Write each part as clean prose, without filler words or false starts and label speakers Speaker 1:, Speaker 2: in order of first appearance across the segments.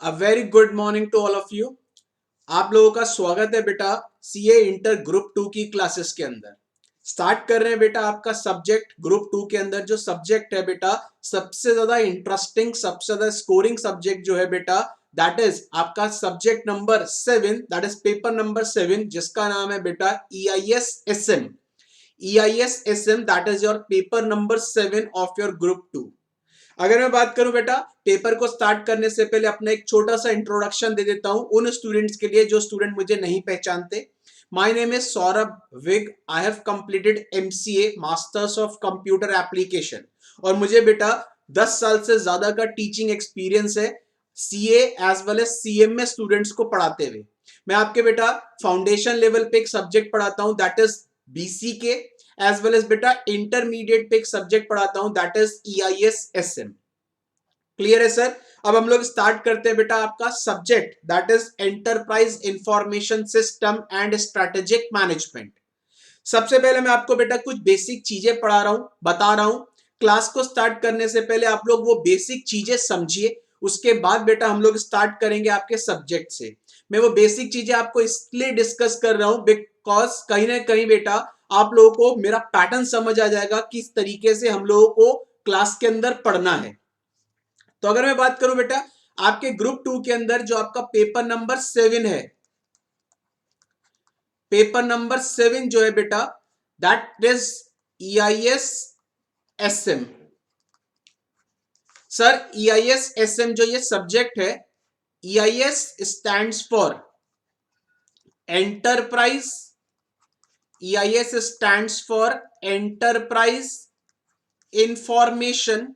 Speaker 1: A very good morning to all of you. आप लोगों का स्वागत है बेटा सीए इंटर ग्रुप 2 की क्लासेस के अंदर। स्टार्ट कर रहे हैं बेटा आपका सब्जेक्ट ग्रुप 2 के अंदर। जो सब्जेक्ट है बेटा सबसे ज्यादा इंटरेस्टिंग, सबसे ज्यादा स्कोरिंग सब्जेक्ट जो है बेटा दैट इज आपका subject number 7, that is paper number 7, जिसका नाम है बेटा EIS-SM। EIS-SM that is your paper number 7 of your group 2। अगर मैं बात करूं बेटा पेपर को स्टार्ट करने से पहले अपना एक छोटा सा इंट्रोडक्शन दे देता हूं उन स्टूडेंट्स के लिए जो स्टूडेंट मुझे नहीं पहचानते। My name is Saurabh Vig. I have completed MCA masters of computer application और मुझे बेटा 10 साल से ज्यादा का टीचिंग एक्सपीरियंस है CA as well as CM में स्टूडेंट्स को पढ़ाते हुए। मैं आपके बेटा फाउंडेशन लेवल पे एक सब्जेक्ट पढ़ाता हूं that is BCK, as well as बेटा इंटरमीडिएट पे एक सब्जेक्ट पढ़ाता हूं दैट इज EIS-SM। क्लियर है सर? अब हम लोग स्टार्ट करते हैं बेटा आपका subject that is enterprise information system and strategic management. सबसे पहले मैं आपको बेटा कुछ बेसिक चीजें पढ़ा रहा हूं, बता रहा हूं। क्लास को स्टार्ट करने से पहले आप लोग वो बेसिक चीजें समझिए, उसके बाद बेटा हम लोग स्टार्ट करेंगे आपके सब्जेक्ट से। मैं वो बेसिक चीजें आपको इसलिए डिस्कस कर रहा हूं बिकॉज कहीं ना कहीं बेटा आप लोगों को मेरा पैटर्न समझ आ जाएगा किस तरीके से हम लोगों को क्लास के अंदर पढ़ना है। तो अगर मैं बात करूं बेटा आपके ग्रुप 2 के अंदर जो आपका पेपर नंबर 7 है, पेपर नंबर 7 जो है बेटा that is EIS-SM। Sir EIS-SM जो ये सब्जेक्ट है, EIS stands for enterprise, EIS stands for enterprise information,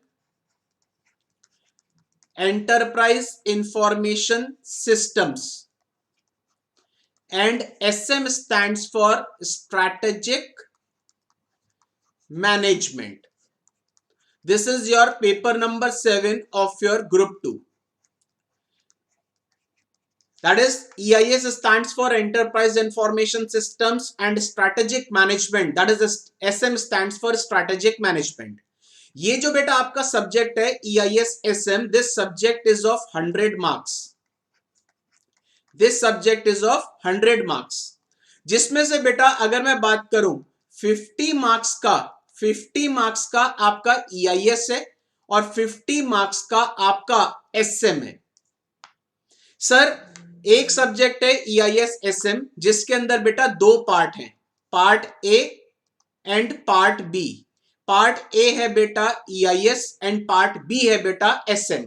Speaker 1: enterprise information systems, and SM stands for strategic management. This is your paper number 7 of your group 2. That is EIS stands for enterprise information systems and strategic management. That is SM stands for strategic management. ये जो बेटा आपका subject है EIS-SM, this subject is of 100 marks. This subject is of 100 marks, जिसमें से बेटा अगर मैं बात करूं 50 मार्क्स का आपका EIS है और 50 मार्क्स का आपका SM है। सर एक सब्जेक्ट है EIS-SM जिसके अंदर बेटा दो पार्ट हैं, part A and part B। Part A है बेटा EIS एंड पार्ट B है बेटा SM।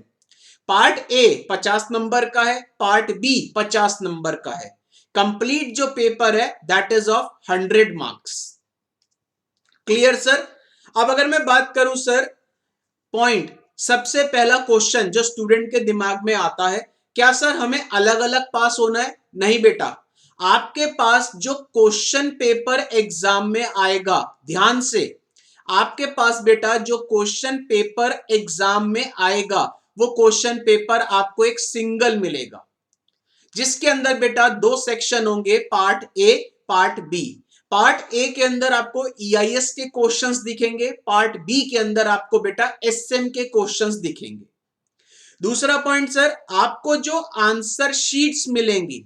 Speaker 1: पार्ट ए 50 नंबर का है, पार्ट बी 50 नंबर का है। कंप्लीट जो पेपर है that is of 100 marks. Clear sir? अब अगर मैं बात करूं सर पॉइंट, सबसे पहला क्वेश्चन जो स्टूडेंट के दिमाग में आता है, क्या सर हमें अलग अलग पास होना है? नहीं बेटा, आपके पास जो क्वेश्चन पेपर एग्जाम में आएगा, ध्यान से, आपके पास बेटा जो क्वेश्चन पेपर एग्जाम में आएगा वो क्वेश्चन पेपर आपको एक सिंगल मिलेगा जिसके अंदर बेटा दो सेक्शन होंगे, part A part B. Part A के अंदर आपको EIS के क्वेश्चंस दिखेंगे, पार्ट बी के अंदर आपको बेटा SM के क्वेश्चंस दिखेंगे। दूसरा पॉइंट सर, आपको जो आंसर शीट्स मिलेंगी,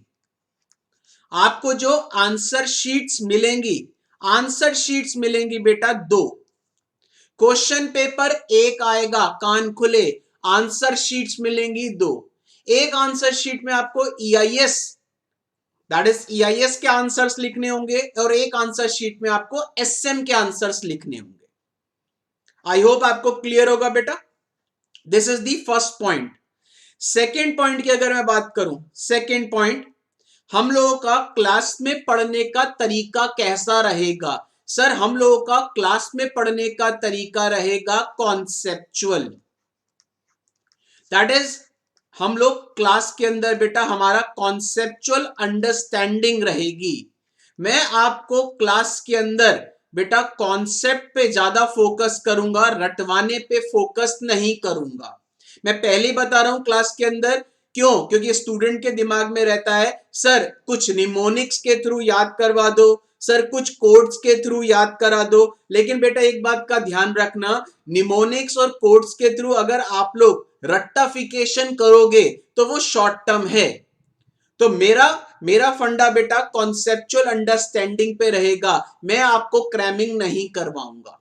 Speaker 1: आपको जो आंसर शीट्स मिलेंगी, आंसर शीट्स मिलेंगी बेटा दो। क्वेश्चन पेपर एक आएगा, कान खुले, आंसर शीट्स मिलेंगी दो। एक आंसर शीट में आपको EIS दैट इज EIS के आंसर्स लिखने होंगे और एक आंसर शीट में आपको SM के आंसर्स लिखने होंगे। आई होप आपको क्लियर होगा बेटा। This is the first point. Second point की अगर मैं बात करूं, सेकेंड पॉइंट, हम लोगों का क्लास में पढ़ने का तरीका कैसा रहेगा? सर हम लोगों का क्लास में पढ़ने का तरीका रहेगा कॉन्सेप्चुअल। दैट इज हम लोग क्लास के अंदर बेटा हमारा कॉन्सेप्चुअल अंडरस्टैंडिंग रहेगी। मैं आपको क्लास के अंदर बेटा कॉन्सेप्ट पे ज्यादा फोकस करूंगा, रटवाने पे फोकस नहीं करूंगा। मैं पहले ही बता रहा हूं क्लास के अंदर, क्यों? क्योंकि स्टूडेंट के दिमाग में रहता है सर कुछ निमोनिक्स के थ्रू याद करवा दो, सर कुछ कोड्स के थ्रू याद करा दो। लेकिन बेटा एक बात का ध्यान रखना, निमोनिक्स और कोड्स के थ्रू अगर आप लोग रट्टाफिकेशन करोगे तो वो शॉर्ट टर्म है। तो मेरा फंडा बेटा कॉन्सेप्चुअल अंडरस्टैंडिंग पे रहेगा, मैं आपको क्रैमिंग नहीं करवाऊंगा।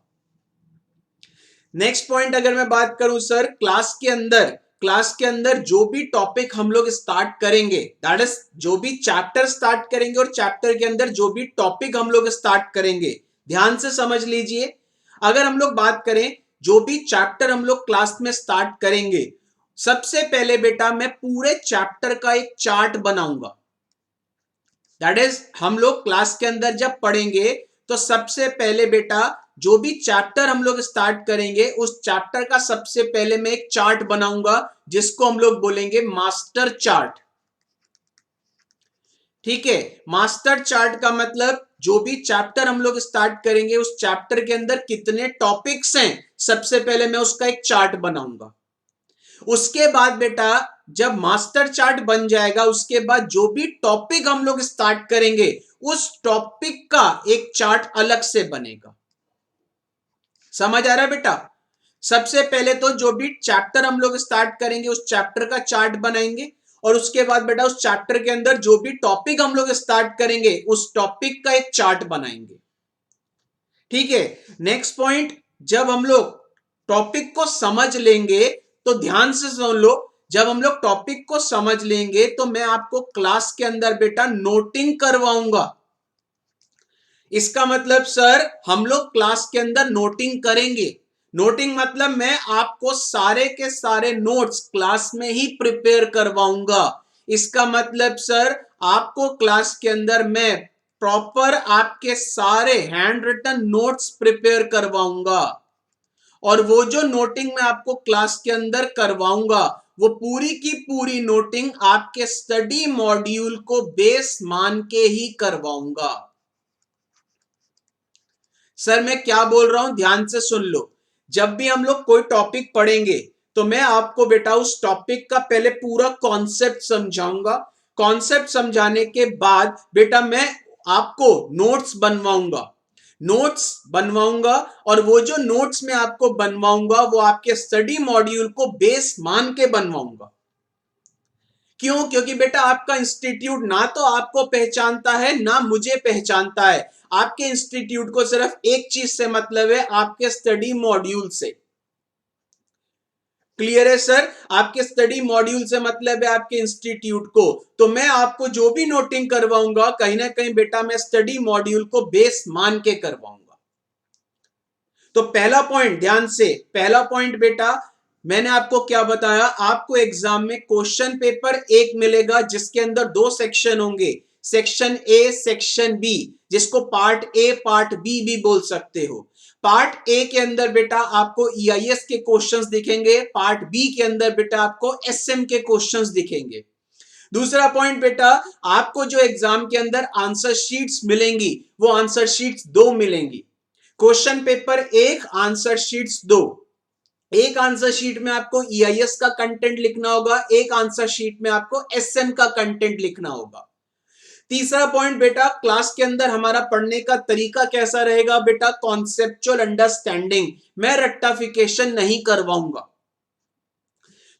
Speaker 1: नेक्स्ट पॉइंट अगर मैं बात करूं सर, क्लास के अंदर जो भी टॉपिक हम लोग स्टार्ट करेंगे, दैट इज जो भी चैप्टर स्टार्ट करेंगे और चैप्टर के अंदर जो भी टॉपिक हम लोग स्टार्ट करेंगे, ध्यान से समझ लीजिए। अगर हम लोग बात करें जो भी चैप्टर हम लोग क्लास में स्टार्ट करेंगे, सबसे पहले बेटा मैं पूरे चैप्टर का एक चार्ट बनाऊंगा। दैट इज हम लोग क्लास के अंदर जब पढ़ेंगे तो सबसे पहले बेटा जो भी चैप्टर हम लोग स्टार्ट करेंगे उस चैप्टर का सबसे पहले मैं एक चार्ट बनाऊंगा जिसको हम लोग बोलेंगे मास्टर चार्ट। ठीक है, मास्टर चार्ट का मतलब जो भी चैप्टर हम लोग स्टार्ट करेंगे उस चैप्टर के अंदर कितने टॉपिक्स हैं, सबसे पहले मैं उसका एक चार्ट बनाऊंगा। उसके बाद बेटा जब मास्टर चार्ट बन जाएगा उसके बाद जो भी टॉपिक हम लोग स्टार्ट करेंगे उस टॉपिक का एक चार्ट अलग से बनेगा। समझ आ रहा है बेटा? सबसे पहले तो जो भी चैप्टर हम लोग स्टार्ट करेंगे उस चैप्टर का चार्ट बनाएंगे और उसके बाद बेटा उस चैप्टर के अंदर जो भी टॉपिक हम लोग स्टार्ट करेंगे उस टॉपिक का एक चार्ट बनाएंगे। ठीक है, नेक्स्ट पॉइंट, जब हम लोग टॉपिक को समझ लेंगे तो ध्यान से सुन लो, जब हम लोग टॉपिक को समझ लेंगे तो मैं आपको क्लास के अंदर बेटा नोटिंग करवाऊंगा। इसका मतलब सर हम लोग क्लास के अंदर नोटिंग करेंगे। नोटिंग मतलब मैं आपको सारे के सारे नोट्स क्लास में ही प्रिपेयर करवाऊंगा। इसका मतलब सर आपको क्लास के अंदर मैं प्रॉपर आपके सारे हैंड रिटन नोट्स प्रिपेयर करवाऊंगा और वो जो नोटिंग मैं आपको क्लास के अंदर करवाऊंगा वो पूरी की पूरी नोटिंग आपके स्टडी मॉड्यूल को बेस मान के ही करवाऊंगा। सर मैं क्या बोल रहा हूं, ध्यान से सुन लो। जब भी हम लोग कोई टॉपिक पढ़ेंगे तो मैं आपको बेटा उस टॉपिक का पहले पूरा कॉन्सेप्ट समझाऊंगा। कॉन्सेप्ट समझाने के बाद बेटा मैं आपको नोट्स बनवाऊंगा और वो जो नोट्स मैं आपको बनवाऊंगा वो आपके स्टडी मॉड्यूल को बेस मान के बनवाऊंगा। क्यों? क्योंकि बेटा आपका इंस्टीट्यूट ना तो आपको पहचानता है ना मुझे पहचानता है। आपके इंस्टीट्यूट को सिर्फ एक चीज से मतलब है, आपके स्टडी मॉड्यूल से। क्लियर है सर? आपके स्टडी मॉड्यूल से मतलब है आपके इंस्टीट्यूट को। तो मैं आपको जो भी नोटिंग करवाऊंगा कहीं ना कहीं बेटा मैं स्टडी मॉड्यूल को बेस मान के करवाऊंगा। तो पहला पॉइंट ध्यान से, पहला पॉइंट बेटा मैंने आपको क्या बताया, आपको एग्जाम में क्वेश्चन पेपर एक मिलेगा जिसके अंदर दो सेक्शन होंगे, सेक्शन ए सेक्शन बी, जिसको पार्ट ए पार्ट बी भी बोल सकते हो। पार्ट ए के अंदर बेटा आपको ईआईएस के क्वेश्चंस दिखेंगे, पार्ट बी के अंदर बेटा आपको एसएम के क्वेश्चंस दिखेंगे। दूसरा पॉइंट बेटा आपको जो एग्जाम के अंदर आंसर शीट्स मिलेंगी वो आंसर शीट्स दो मिलेंगी। क्वेश्चन पेपर एक, आंसर शीट्स दो। एक आंसर शीट में आपको ईआईएस का कंटेंट लिखना होगा, एक आंसर शीट में आपको एसएम का कंटेंट लिखना होगा। तीसरा पॉइंट बेटा क्लास के अंदर हमारा पढ़ने का तरीका कैसा रहेगा बेटा, कॉन्सेप्चुअल अंडरस्टैंडिंग, मैं रट्टाफिकेशन नहीं करवाऊंगा।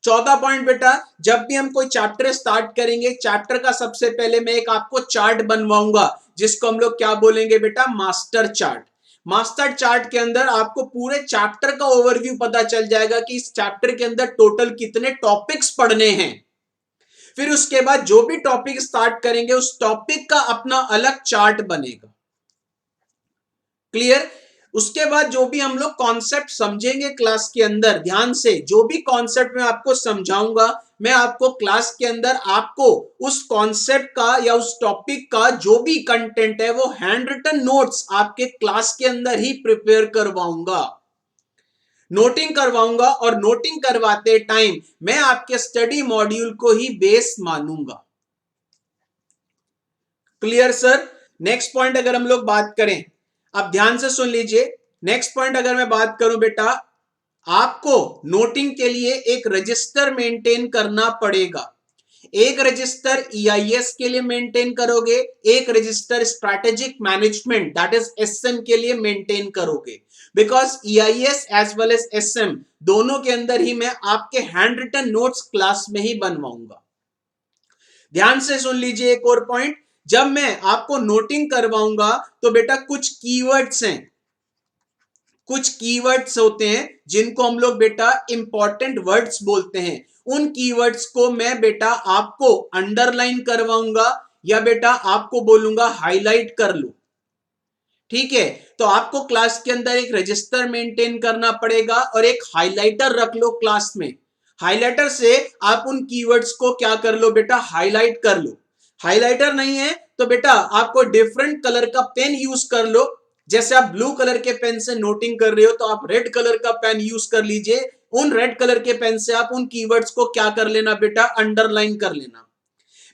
Speaker 1: चौथा पॉइंट बेटा जब भी हम कोई चैप्टर स्टार्ट करेंगे चैप्टर का सबसे पहले मैं एक आपको चार्ट बनवाऊंगा जिसको हम लोग क्या बोलेंगे बेटा, मास्टर चार्ट। मास्टर चार्ट के अंदर आपको पूरे चैप्टर का ओवरव्यू पता चल जाएगा कि इस चैप्टर के अंदर टोटल कितने टॉपिक्स पढ़ने हैं। फिर उसके बाद जो भी टॉपिक स्टार्ट करेंगे उस टॉपिक का अपना अलग चार्ट बनेगा। क्लियर? उसके बाद जो भी हम लोग कॉन्सेप्ट समझेंगे क्लास के अंदर, ध्यान से जो भी कॉन्सेप्ट मैं आपको समझाऊंगा मैं आपको क्लास के अंदर आपको उस कॉन्सेप्ट का या उस टॉपिक का जो भी कंटेंट है वो हैंड रिटन नोट्स आपके क्लास के अंदर ही प्रिपेयर करवाऊंगा, नोटिंग करवाऊंगा और नोटिंग करवाते टाइम मैं आपके स्टडी मॉड्यूल को ही बेस मानूंगा। Clear sir? नेक्स्ट पॉइंट अगर हम लोग बात करें, अब ध्यान से सुन लीजिए। नेक्स्ट पॉइंट अगर मैं बात करूं बेटा, आपको नोटिंग के लिए एक रजिस्टर मेंटेन करना पड़ेगा। एक रजिस्टर ईआईएस के लिए मेंटेन करोगे, एक register strategic management that is SM के लिए मेंटेन करोगे। Because EIS as well as SM दोनों के अंदर ही मैं आपके हैंड रिटन नोट्स क्लास में ही बनवाऊंगा। ध्यान से सुन लीजिए एक और पॉइंट, जब मैं आपको नोटिंग करवाऊंगा तो बेटा कुछ कीवर्ड्स हैं, कुछ कीवर्ड्स होते हैं जिनको हम लोग बेटा इंपॉर्टेंट वर्ड्स बोलते हैं। उन कीवर्ड्स को मैं बेटा आपको अंडरलाइन करवाऊंगा या बेटा आपको बोलूंगा हाईलाइट कर लो। ठीक है, तो आपको क्लास के अंदर एक रजिस्टर मेंटेन करना पड़ेगा और एक हाइलाइटर रख लो क्लास में। हाइलाइटर से आप उन कीवर्ड्स को क्या कर लो बेटा, हाईलाइट कर लो। हाइलाइटर नहीं है तो बेटा आपको डिफरेंट कलर का पेन यूज कर लो। जैसे आप ब्लू कलर के पेन से नोटिंग कर रहे हो तो आप रेड कलर का पेन यूज कर लीजिए। उन रेड कलर के पेन से आप उन कीवर्ड्स को क्या कर लेना बेटा, अंडरलाइन कर लेना।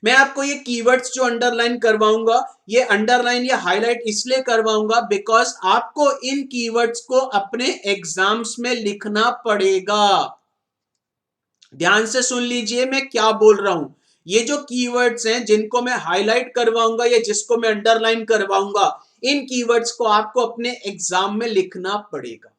Speaker 1: मैं आपको ये कीवर्ड्स जो अंडरलाइन करवाऊंगा, ये अंडरलाइन या हाईलाइट इसलिए करवाऊंगा बिकॉज आपको इन कीवर्ड्स को अपने एग्जाम्स में लिखना पड़ेगा। ध्यान से सुन लीजिए मैं क्या बोल रहा हूं। ये जो कीवर्ड्स हैं जिनको मैं हाईलाइट करवाऊंगा या जिसको मैं अंडरलाइन करवाऊंगा, इन कीवर्ड्स को आपको अपने एग्जाम में लिखना पड़ेगा।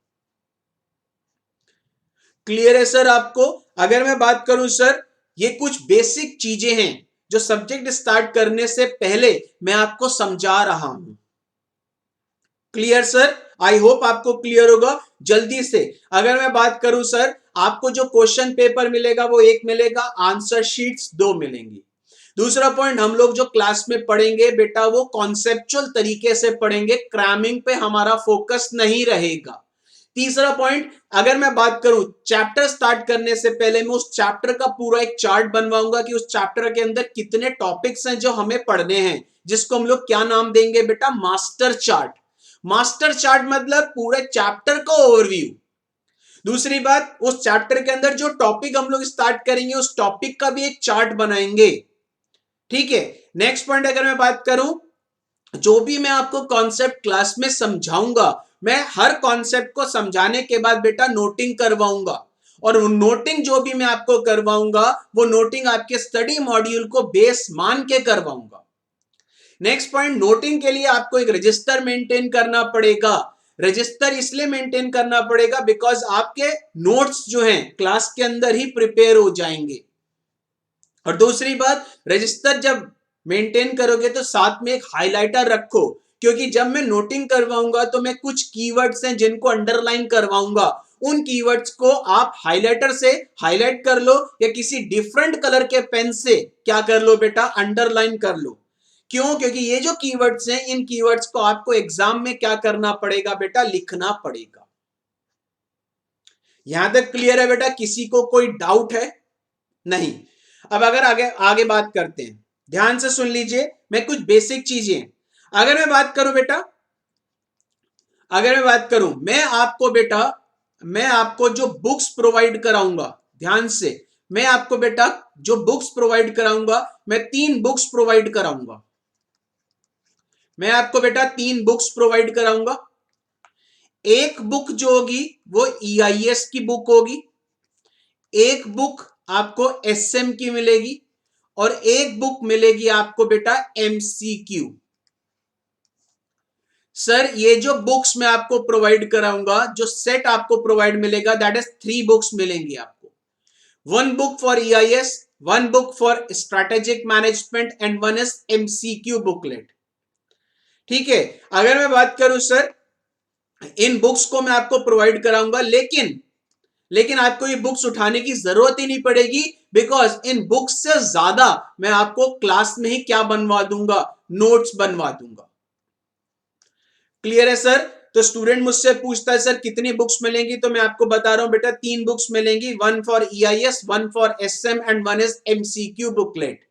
Speaker 1: क्लियर है सर आपको? अगर मैं बात करूं सर, ये कुछ बेसिक चीजें हैं जो सब्जेक्ट स्टार्ट करने से पहले मैं आपको समझा रहा हूं। Clear sir? आई होप आपको क्लियर होगा। जल्दी से अगर मैं बात करूं सर, आपको जो क्वेश्चन पेपर मिलेगा वो एक मिलेगा, आंसर शीट्स 2 मिलेंगी। दूसरा पॉइंट, हम लोग जो क्लास में पढ़ेंगे बेटा वो कॉन्सेप्चुअल तरीके से पढ़ेंगे, क्रैमिंग पे हमारा फोकस नहीं रहेगा। तीसरा पॉइंट, अगर मैं बात करूं चैप्टर स्टार्ट करने से पहले मैं उस चैप्टर का पूरा एक चार्ट बनवाऊंगा कि उस चैप्टर के अंदर कितने टॉपिक्स हैं जो हमें पढ़ने हैं, जिसको हम लोग क्या नाम देंगे बेटा, मास्टर चार्ट। मास्टर चार्ट मतलब पूरे चैप्टर का ओवरव्यू। दूसरी बात, उस चैप्टर के अंदर जो टॉपिक हम लोग स्टार्ट करेंगे उस टॉपिक का भी एक चार्ट बनाएंगे। ठीक है, नेक्स्ट पॉइंट अगर मैं बात करूं, जो भी मैं आपको कॉन्सेप्ट क्लास में समझाऊंगा, मैं हर कॉन्सेप्ट को समझाने के बाद बेटा नोटिंग करवाऊंगा, और नोटिंग जो भी मैं आपको करवाऊंगा वो नोटिंग आपके स्टडी मॉड्यूल को बेस मान के करवाऊंगा। नेक्स्ट पॉइंट, नोटिंग के लिए आपको एक रजिस्टर मेंटेन करना पड़ेगा। रजिस्टर इसलिए मेंटेन करना पड़ेगा बिकॉज आपके नोट्स जो हैं क्लास के अंदर ही प्रिपेयर हो जाएंगे। और दूसरी बात, रजिस्टर जब मेंटेन करोगे तो साथ में एक हाइलाइटर रखो, क्योंकि जब मैं नोटिंग करवाऊंगा तो मैं कुछ कीवर्ड्स हैं जिनको अंडरलाइन करवाऊंगा, उन कीवर्ड्स को आप हाइलाइटर से हाईलाइट कर लो या किसी डिफरेंट कलर के पेन से क्या कर लो बेटा, अंडरलाइन कर लो। क्यों? क्योंकि ये जो कीवर्ड्स हैं इन कीवर्ड्स को आपको एग्जाम में क्या करना पड़ेगा बेटा, लिखना पड़ेगा। यहां तक क्लियर है बेटा? किसी को कोई डाउट है? नहीं। अब अगर आगे आगे बात करते हैं, ध्यान से सुन लीजिए, मैं कुछ बेसिक चीजें, अगर मैं बात करूं बेटा, अगर मैं बात करूं, मैं आपको जो बुक्स प्रोवाइड कराऊंगा, ध्यान से, मैं आपको बेटा जो बुक्स प्रोवाइड कराऊंगा, मैं 3 बुक्स प्रोवाइड कराऊंगा। मैं आपको बेटा 3 बुक्स प्रोवाइड कराऊंगा। एक बुक जो होगी वो ईआईएस की बुक होगी, एक बुक आपको एसएम की मिलेगी, और एक बुक मिलेगी आपको बेटा एमसीक्यू। सर ये जो बुक्स मैं आपको प्रोवाइड कराऊंगा, जो सेट आपको प्रोवाइड मिलेगा, दैट इज 3 बुक्स मिलेंगी आपको। 1 book for EIS, 1 book for strategic management and 1 is MCQ booklet. ठीक है, अगर मैं बात करूं सर, इन बुक्स को मैं आपको प्रोवाइड कराऊंगा, लेकिन आपको ये बुक्स उठाने की जरूरत ही नहीं पड़ेगी, बिकॉज इन बुक्स से ज्यादा मैं आपको क्लास में ही क्या बनवा दूंगा, नोट्स बनवा दूंगा। क्लियर है सर? तो स्टूडेंट मुझसे पूछता है सर कितनी बुक्स मिलेंगी, तो मैं आपको बता रहा हूं बेटा 3 बुक्स मिलेंगी, 1 for EIS, 1 for SM and 1 is MCQ booklet.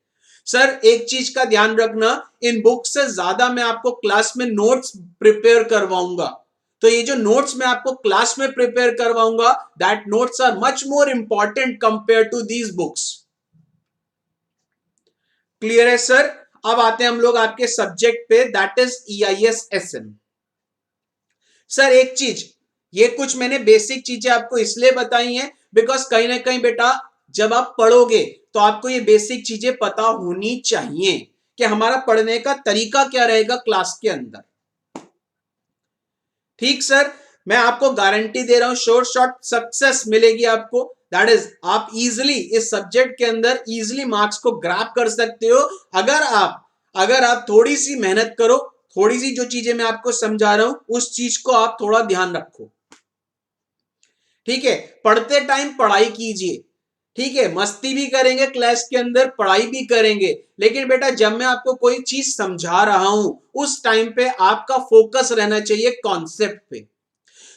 Speaker 1: Sir एक चीज का ध्यान रखना, इन बुक्स से ज्यादा मैं आपको क्लास में नोट्स प्रिपेयर करवाऊंगा, तो ये जो नोट्स मैं आपको क्लास में प्रिपेयर करवाऊंगा, that notes are much more important compare to these books. Clear है सर? अब आते हैं हम लोग आपके सब्जेक्ट पे, that is EIS SM. Sir एक चीज, ये कुछ मैंने बेसिक चीजें आपको इसलिए बताई हैं बिकॉज कहीं ना कहीं बेटा जब आप पढ़ोगे तो आपको ये बेसिक चीजें पता होनी चाहिए कि हमारा पढ़ने का तरीका क्या रहेगा क्लास के अंदर। ठीक सर? मैं आपको गारंटी दे रहा हूं श्योर शॉट सक्सेस मिलेगी आपको। दैट इज आप इजिली इस सब्जेक्ट के अंदर इजिली मार्क्स को ग्रैब कर सकते हो अगर आप थोड़ी सी मेहनत करो, थोड़ी सी जो चीजें मैं आपको समझा रहा हूं उस चीज को आप थोड़ा ध्यान रखो। ठीक है, पढ़ते टाइम पढ़ाई कीजिए, ठीक है, मस्ती भी करेंगे क्लास के अंदर, पढ़ाई भी करेंगे, लेकिन बेटा जब मैं आपको कोई चीज समझा रहा हूं उस टाइम पे आपका फोकस रहना चाहिए कॉन्सेप्ट पे।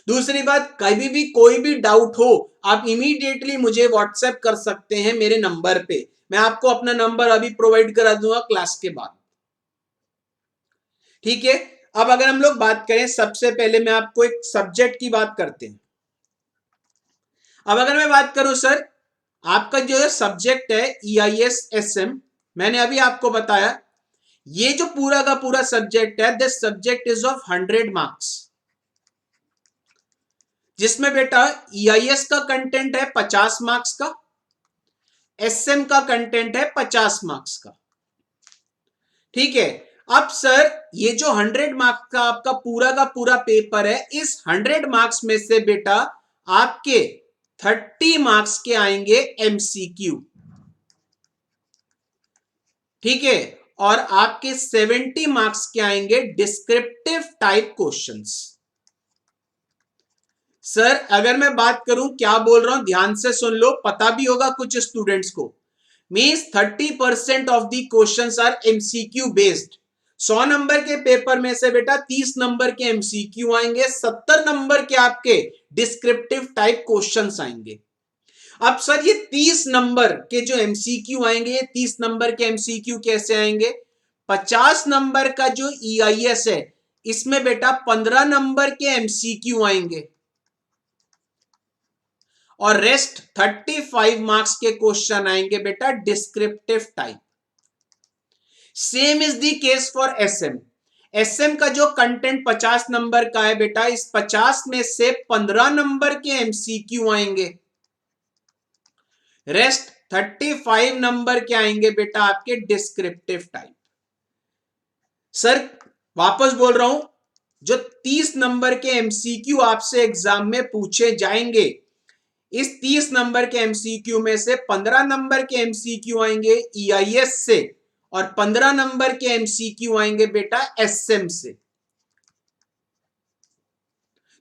Speaker 1: दूसरी बात, कभी भी कोई भी डाउट हो आप इमीडिएटली मुझे व्हाट्सएप कर सकते हैं मेरे नंबर पे। मैं आपको अपना नंबर अभी प्रोवाइड करा दूंगा क्लास के बाद। ठीक है, अब अगर हम लोग बात करें, सबसे पहले मैं आपको एक सब्जेक्ट की बात करते हैं। अब अगर मैं बात करूं सर, आपका जो सब्जेक्ट है EIS-SM, मैंने अभी आपको बताया ये जो पूरा का पूरा सब्जेक्ट है, this subject is of 100 marks, जिसमें बेटा EIS का कंटेंट है 50 मार्क्स का, SM का कंटेंट है 50 मार्क्स का। ठीक है, अब सर ये जो 100 मार्क्स का पूरा पेपर है, इस 100 मार्क्स में से बेटा आपके 30 मार्क्स के आएंगे MCQ। ठीक है, और आपके 70 मार्क्स के आएंगे डिस्क्रिप्टिव टाइप क्वेश्चंस। सर अगर मैं बात करूं, क्या बोल रहा हूं ध्यान से सुन लो, पता भी होगा कुछ स्टूडेंट्स को, means 30% of the questions are MCQ based. 100 number के पेपर में से बेटा 30 नंबर के MCQ आएंगे, 70 नंबर के आपके डिस्क्रिप्टिव टाइप क्वेश्चंस आएंगे। अब सर ये 30 नंबर के जो MCQ आएंगे, ये 30 नंबर के MCQ कैसे आएंगे? 50 नंबर का जो EIS है इसमें बेटा 15 नंबर के MCQ आएंगे और रेस्ट 35 मार्क्स के क्वेश्चन आएंगे बेटा descriptive type. Same is the case for SM। SM का जो कंटेंट 50 नंबर का है बेटा, इस 50 में से 15 नंबर के MCQ आएंगे, रेस्ट 35 नंबर के आएंगे बेटा आपके डिस्क्रिप्टिव टाइप। सर वापस बोल रहा हूं, जो 30 नंबर के MCQ आपसे एग्जाम में पूछे जाएंगे, इस 30 नंबर के MCQ में से 15 नंबर के MCQ आएंगे EIS से और 15 नंबर के MCQ आएंगे बेटा SM से।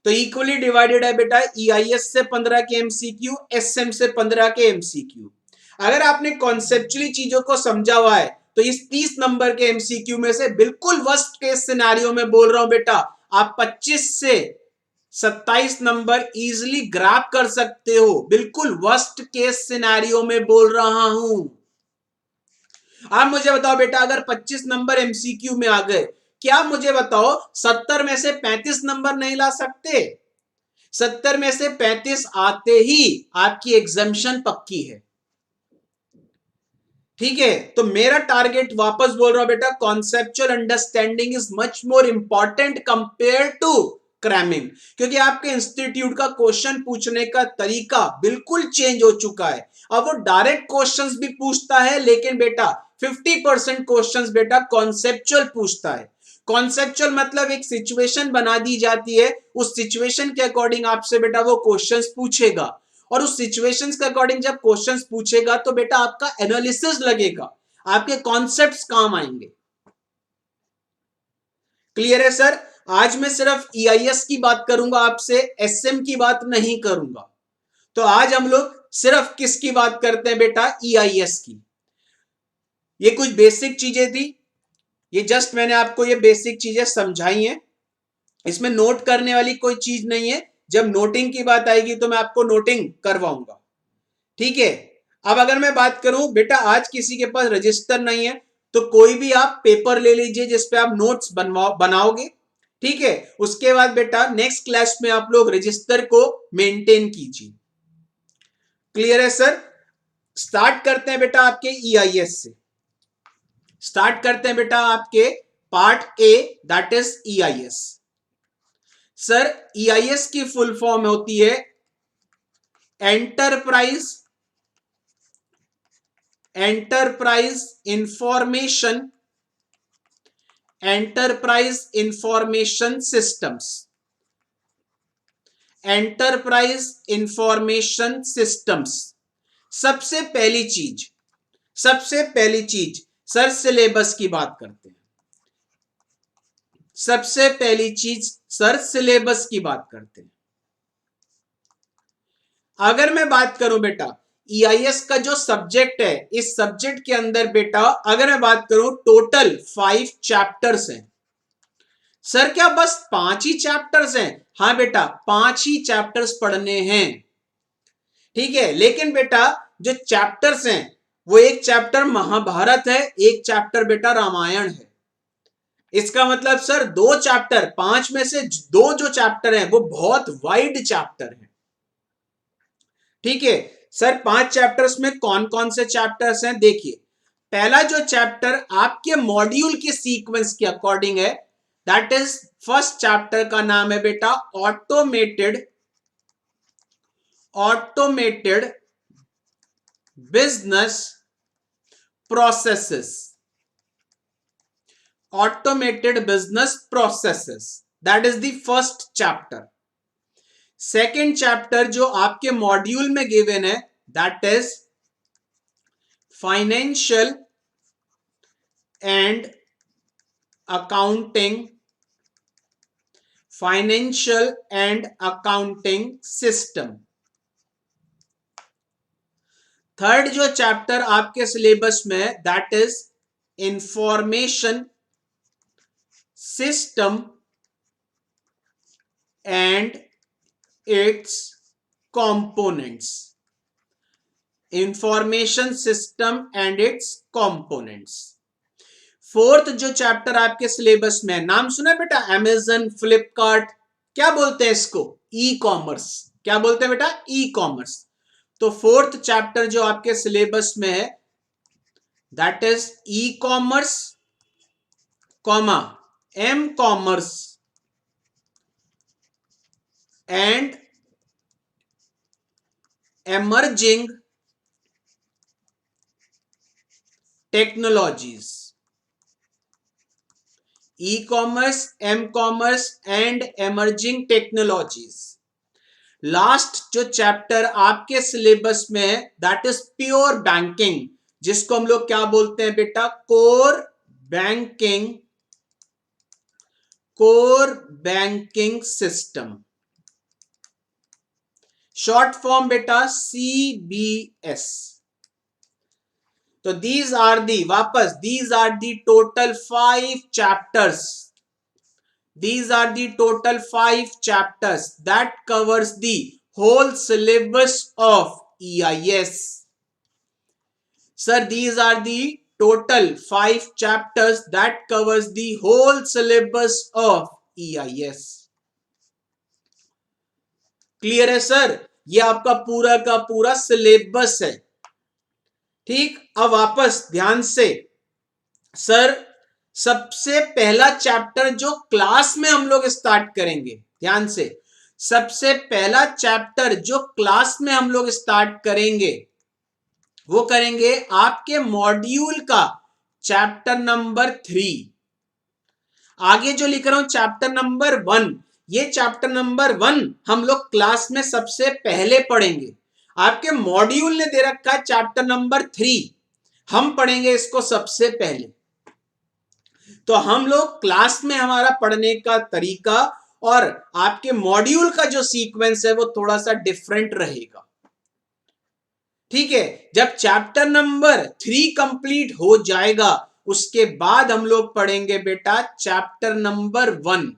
Speaker 1: तो इक्वली डिवाइडेड है बेटा, EIS से 15 के MCQ, SM से 15 के MCQ। अगर आपने कॉन्सेप्चुअली चीजों को समझा हुआ है तो इस 30 नंबर के MCQ में से बिल्कुल वर्स्ट केस सिनेरियो में बोल रहा हूं बेटा, आप 25 से 27 नंबर इजिली ग्रैब कर सकते हो, बिल्कुल वर्स्ट केस सिनेरियो में बोल रहा हूं। आप मुझे बताओ बेटा, अगर 25 नंबर MCQ में आ गए, क्या मुझे बताओ 70 में से 35 नंबर नहीं ला सकते? 70 में से 35 आते ही आपकी एग्जामिशन पक्की है। ठीक है, तो मेरा टारगेट, वापस बोल रहा हूं बेटा, conceptual understanding is much more important compare to cramming, क्योंकि आपके इंस्टीट्यूट का क्वेश्चन पूछने का तरीका बिल्कुल चेंज हो चुका है। अब वो डायरेक्ट क्वेश्चंस भी पूछता है, लेकिन बेटा 50% क्वेश्चंस बेटा कॉन्सेप्चुअल पूछता है। कॉन्सेप्चुअल मतलब एक सिचुएशन बना दी जाती है, उस सिचुएशन के अकॉर्डिंग आपसे बेटा वो क्वेश्चंस पूछेगा, और उस सिचुएशंस के अकॉर्डिंग जब क्वेश्चंस पूछेगा तो बेटा आपका एनालिसिस लगेगा, आपके कॉन्सेप्ट्स काम आएंगे। क्लियर है सर? आज मैं सिर्फ EIS की बात करूंगा आपसे, SM की बात नहीं करूंगा। तो आज हम लोग सिर्फ किसकी बात करते हैं बेटा? EIS की। ये कुछ बेसिक चीजें थी, ये जस्ट मैंने आपको ये बेसिक चीजें समझाई हैं, इसमें नोट करने वाली कोई चीज नहीं है। जब नोटिंग की बात आएगी तो मैं आपको नोटिंग करवाऊंगा। ठीक है, अब अगर मैं बात करूं बेटा, आज किसी के पास रजिस्टर नहीं है तो कोई भी आप पेपर ले लीजिए जिसपे आप नोट्स बनाओगे। ठीक है, उसके बाद बेटा नेक्स्ट क्लास में आप लोग रजिस्टर को मेंटेन कीजिए। क्लियर है सर? स्टार्ट करते हैं बेटा आपके EIS से। स्टार्ट करते हैं बेटा आपके part A, that is EIS। Sir EIS की फुल फॉर्म होती है enterprise information systems. Enterprise information systems. सबसे पहली चीज सर सिलेबस की बात करते हैं। सबसे पहली चीज सर सिलेबस की बात करते हैं। अगर मैं बात करूं बेटा ईआईएस का जो सब्जेक्ट है, इस सब्जेक्ट के अंदर बेटा अगर मैं बात करूं टोटल 5 चैप्टर्स हैं। सर क्या बस 5 ही चैप्टर्स हैं? हाँ बेटा 5 ही चैप्टर्स पढ़ने हैं, ठीक है। लेकिन बेटा जो चैप्टर्स हैं वो एक चैप्टर महाभारत है, एक चैप्टर बेटा रामायण है। इसका मतलब सर 2 चैप्टर, 5 में से 2 जो चैप्टर हैं वो बहुत वाइड चैप्टर है, ठीक है। सर 5 चैप्टर्स में कौन कौन से चैप्टर्स हैं? देखिए पहला जो चैप्टर आपके मॉड्यूल के सीक्वेंस के अकॉर्डिंग है, दैट इज फर्स्ट चैप्टर का नाम है बेटा automated business processes. Automated business processes, that is the first chapter. Second chapter जो आपके मॉड्यूल में गिवन है, that is financial and accounting system. Third जो चैप्टर आपके सिलेबस में है, that is information system and it's components. Information system and it's components. Fourth जो chapter आपके सिलेबस में है, नाम सुना बेटा अमेजन, फ्लिपकार्ट, क्या बोलते हैं इसको? E commerce. क्या बोलते हैं बेटा? E commerce. तो फोर्थ चैप्टर जो आपके सिलेबस में है, that is e commerce comma m commerce and emerging technologies। e-commerce, m-commerce and emerging technologies। Last जो चैप्टर आपके सिलेबस में है, दैट इज प्योर बैंकिंग, जिसको हम लोग क्या बोलते हैं बेटा? Core banking system, short form बेटा CBS। तो these are the total 5 chapters. These are the total 5 chapters that covers the whole syllabus of EIS. Sir, these are the total 5 chapters that covers the whole syllabus of EIS. Clear है sir? ये आपका पूरा का पूरा syllabus है, ठीक। अब वापस ध्यान से, सर सबसे पहला चैप्टर जो क्लास में हम लोग स्टार्ट करेंगे, ध्यान से, सबसे पहला चैप्टर जो क्लास में हम लोग स्टार्ट करेंगे वो करेंगे आपके मॉड्यूल का चैप्टर नंबर 3। आगे जो लिख रहा हूं चैप्टर नंबर 1, ये चैप्टर नंबर 1 हम लोग क्लास में सबसे पहले पढ़ेंगे। आपके मॉड्यूल ने दे रखा है चैप्टर नंबर 3, हम पढ़ेंगे इसको सबसे पहले। तो हम लोग क्लास में हमारा पढ़ने का तरीका और आपके मॉड्यूल का जो सीक्वेंस है वो थोड़ा सा डिफरेंट रहेगा, ठीक है। जब चैप्टर नंबर 3 कंप्लीट हो जाएगा उसके बाद हम लोग पढ़ेंगे बेटा चैप्टर नंबर 1,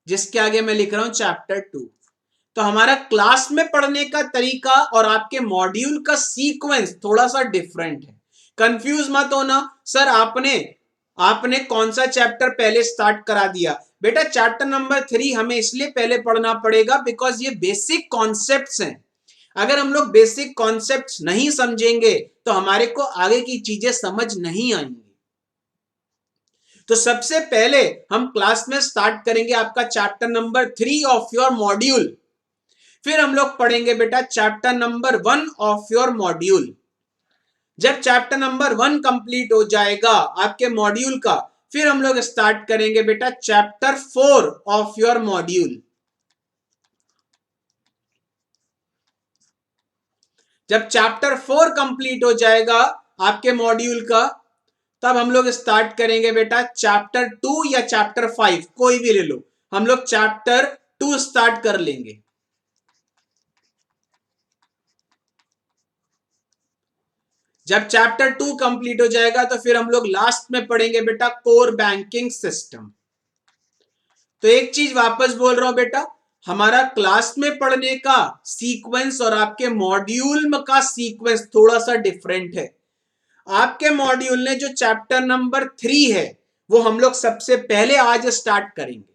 Speaker 1: जिसके आगे मैं लिख रहा हूं चैप्टर 2। तो हमारा क्लास में पढ़ने का तरीका और आपके मॉड्यूल का सीक्वेंस थोड़ा सा डिफरेंट है। कंफ्यूज मत होना, सर आपने कौन सा चैप्टर पहले स्टार्ट करा दिया? बेटा चैप्टर नंबर 3 हमें इसलिए पहले पढ़ना पड़ेगा बिकॉज ये बेसिक कॉन्सेप्ट्स हैं। अगर हम लोग बेसिक कॉन्सेप्ट्स नहीं समझेंगे तो हमारे को आगे की चीजें समझ नहीं आएंगी। तो सबसे पहले हम क्लास में स्टार्ट करेंगे आपका chapter number 3 of your module, फिर हम लोग पढ़ेंगे बेटा chapter number 1 of your module. जब चैप्टर नंबर 1 कंप्लीट हो जाएगा आपके मॉड्यूल का, फिर हम लोग स्टार्ट करेंगे बेटा चैप्टर 4 ऑफ योर मॉड्यूल। जब चैप्टर 4 कंप्लीट हो जाएगा आपके मॉड्यूल का, तब हम लोग स्टार्ट करेंगे बेटा चैप्टर 2 या चैप्टर 5, कोई भी ले लो, हम लोग चैप्टर 2 स्टार्ट कर लेंगे। जब चैप्टर 2 कंप्लीट हो जाएगा तो फिर हम लोग लास्ट में पढ़ेंगे बेटा कोर बैंकिंग सिस्टम। तो एक चीज वापस बोल रहा हूं बेटा, हमारा क्लास में पढ़ने का सीक्वेंस और आपके मॉड्यूल का सीक्वेंस थोड़ा सा डिफरेंट है। आपके मॉड्यूल ने जो चैप्टर नंबर 3 है वो हम लोग सबसे पहले आज स्टार्ट करेंगे।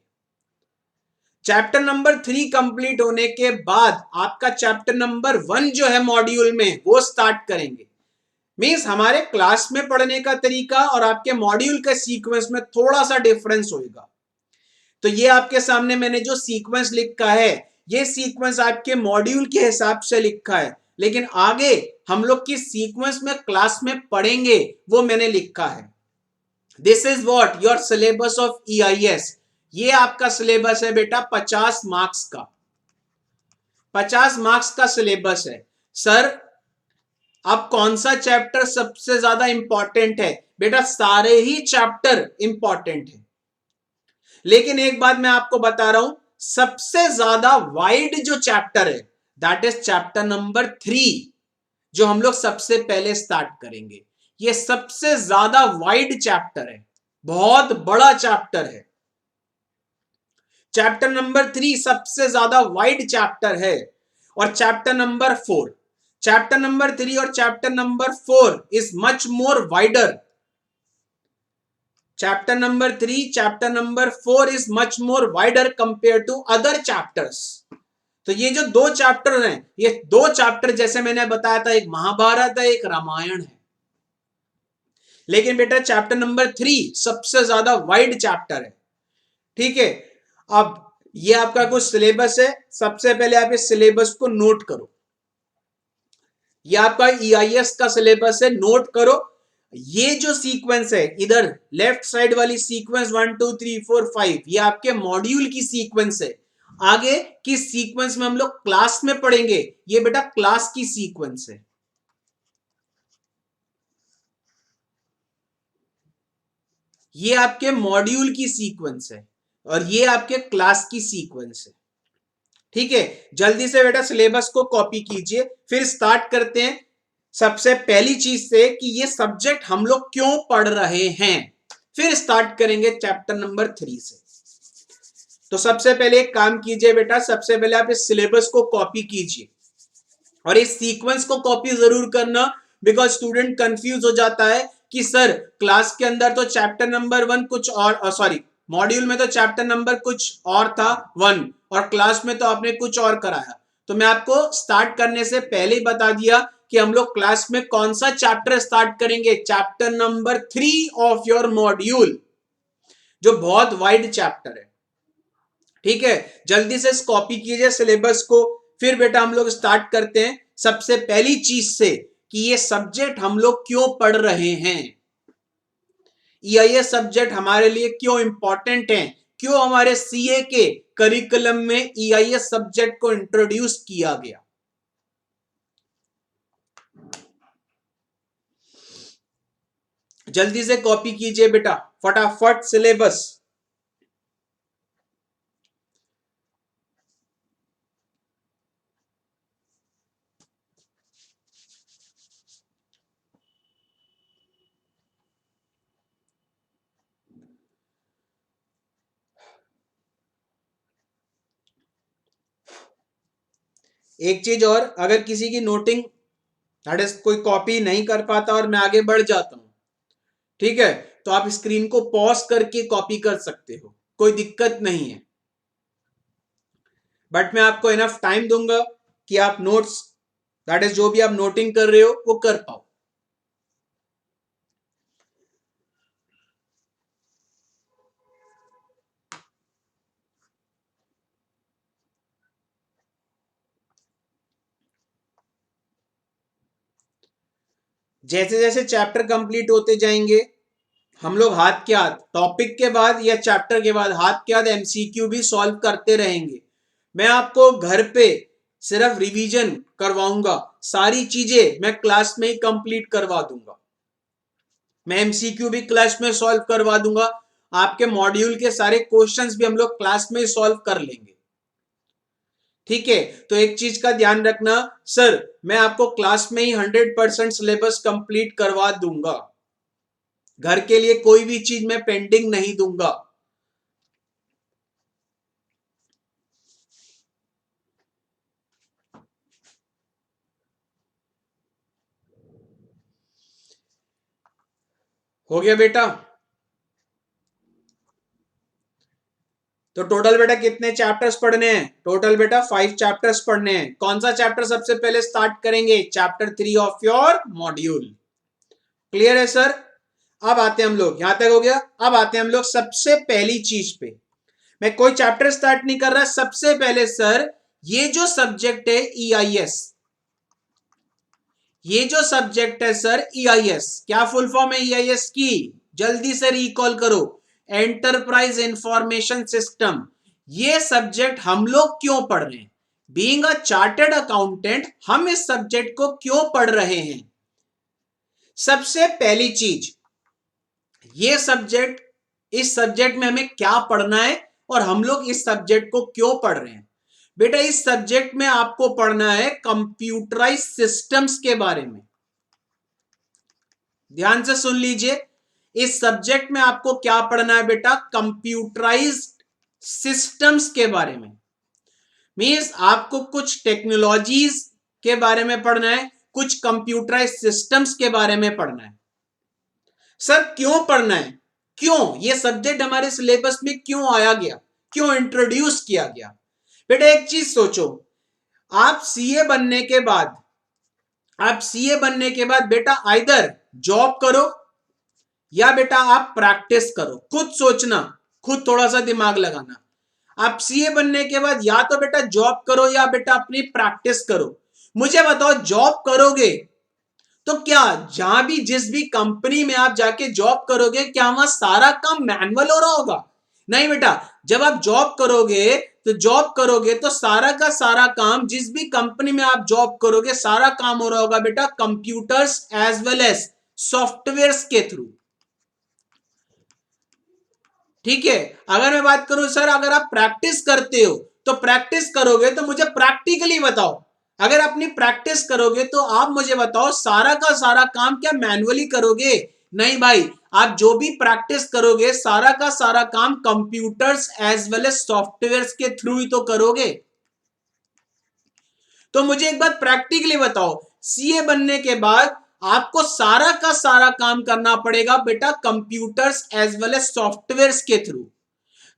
Speaker 1: चैप्टर नंबर 3 कंप्लीट होने के बाद आपका चैप्टर नंबर 1 जो है मॉड्यूल में वो स्टार्ट करेंगे। मींस हमारे क्लास में पढ़ने का तरीका और आपके मॉड्यूल के सीक्वेंस में थोड़ा सा डिफरेंस होगा। तो ये आपके सामने मैंने जो सीक्वेंस लिखा है, ये सीक्वेंस आपके मॉड्यूल के हिसाब से लिखा है, लेकिन आगे हम लोग किस सीक्वेंस में क्लास में पढ़ेंगे वो मैंने लिखा है। This is what your syllabus of EIS. ये आपका सिलेबस है बेटा 50 मार्क्स का, 50 मार्क्स का सिलेबस है। सर अब कौन सा चैप्टर सबसे ज्यादा इंपॉर्टेंट है? बेटा सारे ही चैप्टर इंपॉर्टेंट है, लेकिन एक बात मैं आपको बता रहा हूं, सबसे ज्यादा वाइड जो चैप्टर है दैट इज चैप्टर नंबर 3, जो हम लोग सबसे पहले स्टार्ट करेंगे। ये सबसे ज्यादा वाइड चैप्टर है, बहुत बड़ा चैप्टर है। चैप्टर नंबर 3 सबसे ज्यादा वाइड चैप्टर है। और चैप्टर नंबर 4, चैप्टर नंबर 3 और chapter number 4 is much more wider. chapter number 3 chapter number 4 is much more wider compared to other chapters। तो ये जो दो चैप्टर हैं, ये दो चैप्टर जैसे मैंने बताया था, एक महाभारत है एक रामायण है, लेकिन बेटा चैप्टर नंबर 3 सबसे ज्यादा वाइड चैप्टर है। ठीक है, अब ये आपका कुछ सिलेबस है, सबसे पहले आप इस सिलेबस को नोट करो। ये आपका ईआईएस का सिलेबस है, नोट करो। ये जो सीक्वेंस है इधर लेफ्ट साइड वाली सीक्वेंस 1 2 3 4 5, ये आपके मॉड्यूल की सीक्वेंस है। आगे किस सीक्वेंस में हम लोग क्लास में पढ़ेंगे, ये बेटा क्लास की सीक्वेंस है। ये आपके मॉड्यूल की सीक्वेंस है और ये आपके क्लास की सीक्वेंस है। ठीक है, जल्दी से बेटा सिलेबस को कॉपी कीजिए, फिर स्टार्ट करते हैं सबसे पहली चीज से कि ये सब्जेक्ट हम लोग क्यों पढ़ रहे हैं। फिर स्टार्ट करेंगे चैप्टर नंबर 3 से। तो सबसे पहले एक काम कीजिए बेटा, सबसे पहले आप इस सिलेबस को कॉपी कीजिए और इस सीक्वेंस को कॉपी जरूर करना, बिकॉज स्टूडेंट कंफ्यूज हो जाता है कि सर क्लास के अंदर तो चैप्टर नंबर 1 कुछ और, सॉरी मॉड्यूल में तो चैप्टर नंबर कुछ और था 1 और क्लास में तो आपने कुछ और कराया। तो मैं आपको स्टार्ट करने से पहले ही बता दिया कि हम लोग क्लास में कौन सा चैप्टर स्टार्ट करेंगे, chapter number 3 of your module, जो बहुत वाइड चैप्टर है। ठीक है, जल्दी से कॉपी कीजिए सिलेबस को। फिर बेटा हम लोग स्टार्ट करते हैं सबसे पहली चीज से कि ये सब्जेक्ट हम लोग क्यों पढ़ रहे हैं, ईआईएस सब्जेक्ट हमारे लिए क्यों इंपॉर्टेंट है, क्यों हमारे सीए के करिकुलम में ईआईएस सब्जेक्ट को इंट्रोड्यूस किया गया। जल्दी से कॉपी कीजिए बेटा, फटाफट सिलेबस। एक चीज और, अगर किसी की नोटिंग दैट इज कोई कॉपी नहीं कर पाता और मैं आगे बढ़ जाता हूं, ठीक है, तो आप स्क्रीन को पॉज करके कॉपी कर सकते हो, कोई दिक्कत नहीं है। बट मैं आपको इनफ टाइम दूंगा कि आप नोट्स दैट इज जो भी आप नोटिंग कर रहे हो वो कर पाओ। जैसे जैसे चैप्टर कंप्लीट होते जाएंगे हम लोग हाथ के हाथ टॉपिक के बाद या चैप्टर के बाद हाथ के हाथ एमसीक्यू भी सॉल्व करते रहेंगे। मैं आपको घर पे सिर्फ रिवीजन करवाऊंगा, सारी चीजें मैं क्लास में ही कंप्लीट करवा दूंगा। मैं एमसीक्यू भी क्लास में सॉल्व करवा दूंगा, आपके मॉड्यूल के सारे क्वेश्चंस भी हम लोग क्लास में सॉल्व कर लेंगे। ठीक है, तो एक चीज का ध्यान रखना सर, मैं आपको क्लास में ही 100% सिलेबस कंप्लीट करवा दूंगा, घर के लिए कोई भी चीज मैं पेंडिंग नहीं दूंगा। हो गया बेटा? तो टोटल बेटा कितने चैप्टर्स पढ़ने हैं? टोटल बेटा 5 चैप्टर्स पढ़ने हैं। कौन सा चैप्टर सबसे पहले स्टार्ट करेंगे? Chapter 3 of your module. Clear है सर? अब आते हैं हम लोग, यहां तक हो गया। अब आते हैं हम लोग सबसे पहली चीज पे। मैं कोई चैप्टर स्टार्ट नहीं कर रहा, सबसे पहले सर ये जो सब्जेक्ट है ईआईएस, ये जो सब्जेक्ट है सर ईआईएस, क्या फुल फॉर्म है ईआईएस की? जल्दी से रिकॉल करो, एंटरप्राइज इंफॉर्मेशन सिस्टम। ये सब्जेक्ट हम लोग क्यों पढ़ रहे हैं? बीइंग अ चार्टर्ड अकाउंटेंट हम इस सब्जेक्ट को क्यों पढ़ रहे हैं? सबसे पहली चीज, ये सब्जेक्ट, इस सब्जेक्ट में हमें क्या पढ़ना है और हम लोग इस सब्जेक्ट को क्यों पढ़ रहे हैं? बेटा इस सब्जेक्ट में आपको पढ़ना है कंप्यूटराइज सिस्टम्स के बारे में। ध्यान से सुन लीजिए, इस सब्जेक्ट में आपको क्या पढ़ना है बेटा? कंप्यूटराइज्ड सिस्टम्स के बारे में। मींस आपको कुछ टेक्नोलॉजीज के बारे में पढ़ना है, कुछ कंप्यूटराइज सिस्टम्स के बारे में पढ़ना है। सर क्यों पढ़ना है? क्यों ये सब्जेक्ट हमारे सिलेबस में क्यों आया गया, क्यों इंट्रोड्यूस किया गया? बेटा एक चीज सोचो, आप सीए बनने के बाद, आप सीए बनने के बाद बेटा आइदर जॉब करो या बेटा आप प्रैक्टिस करो। खुद सोचना, खुद थोड़ा सा दिमाग लगाना। आप सीए बनने के बाद या तो बेटा जॉब करो या बेटा अपनी प्रैक्टिस करो। मुझे बताओ, जॉब करोगे तो क्या जहां भी जिस भी कंपनी में आप जाके जॉब करोगे, क्या वहां सारा काम मैनुअल हो रहा होगा? नहीं बेटा, जब आप जॉब करोगे तो जॉब करोगे तो सारा का सारा काम, जिस भी कंपनी में आप जॉब करोगे, सारा काम हो रहा होगा बेटा computers as well as softwares के थ्रू। ठीक है, अगर मैं बात करूं सर अगर आप प्रैक्टिस करते हो तो प्रैक्टिस करोगे तो मुझे प्रैक्टिकली बताओ, अगर अपनी प्रैक्टिस करोगे तो आप मुझे बताओ सारा का सारा काम क्या मैन्युअली करोगे? नहीं भाई, आप जो भी प्रैक्टिस करोगे सारा का सारा काम computers as well as softwares के थ्रू ही तो करोगे। तो मुझे एक बात प्रैक्टिकली बताओ, सीए बनने के बाद आपको सारा का सारा काम करना पड़ेगा बेटा computers as well as softwares के through.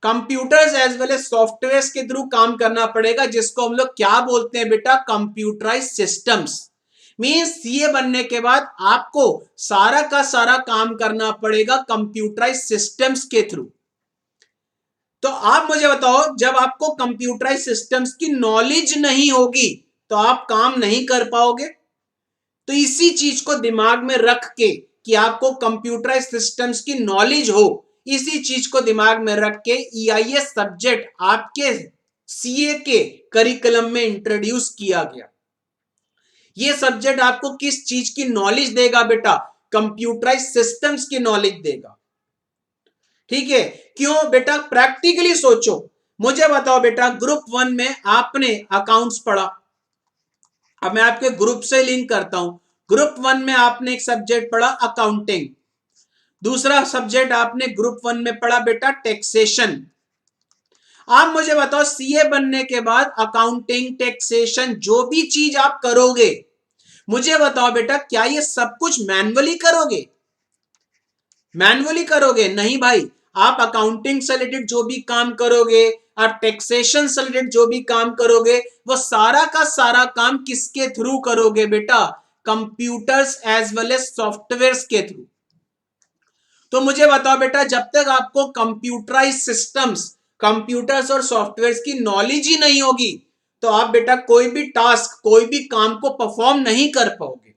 Speaker 1: Computers as well as softwares के थ्रू काम करना पड़ेगा, जिसको हम लोग क्या बोलते हैं बेटा? Computerise systems. मींस सीए बनने के बाद आपको सारा का सारा काम करना पड़ेगा कंप्यूटराइज सिस्टम्स के थ्रू। तो आप मुझे बताओ, जब आपको कंप्यूटराइज सिस्टम्स की नॉलेज नहीं होगी तो आप काम नहीं कर पाओगे। तो इसी चीज को दिमाग में रख के कि आपको कंप्यूटराइज सिस्टम्स की नॉलेज हो, इसी चीज को दिमाग में रख के ईआईएस सब्जेक्ट आपके सीए के करिकुलम में इंट्रोड्यूस किया गया। ये सब्जेक्ट आपको किस चीज की नॉलेज देगा बेटा? कंप्यूटराइज सिस्टम्स की नॉलेज देगा। ठीक है, क्यों बेटा? प्रैक्टिकली सोचो, मुझे बताओ बेटा, ग्रुप 1 में आपने अकाउंट्स पढ़ा, अब मैं आपके ग्रुप से लिंक करता हूं। ग्रुप 1 में आपने एक सब्जेक्ट पढ़ा अकाउंटिंग, दूसरा सब्जेक्ट आपने ग्रुप 1 में पढ़ा बेटा टैक्सेशन। आप मुझे बताओ, सीए बनने के बाद अकाउंटिंग, टैक्सेशन जो भी चीज आप करोगे, मुझे बताओ बेटा क्या ये सब कुछ मैन्युअली करोगे? मैन्युअली करोगे? नहीं भाई, आप अकाउंटिंग से रिलेटेड जो भी काम करोगे, आप टैक्सेशन से रिलेटेड जो भी काम करोगे, वो सारा का सारा काम किसके थ्रू करोगे बेटा? Computers as well as softwares के थ्रू। तो मुझे बताओ बेटा, जब तक आपको कंप्यूटराइज सिस्टम्स, कंप्यूटर्स और सॉफ्टवेयर्स की नॉलेज ही नहीं होगी तो आप बेटा कोई भी टास्क, कोई भी काम को परफॉर्म नहीं कर पाओगे।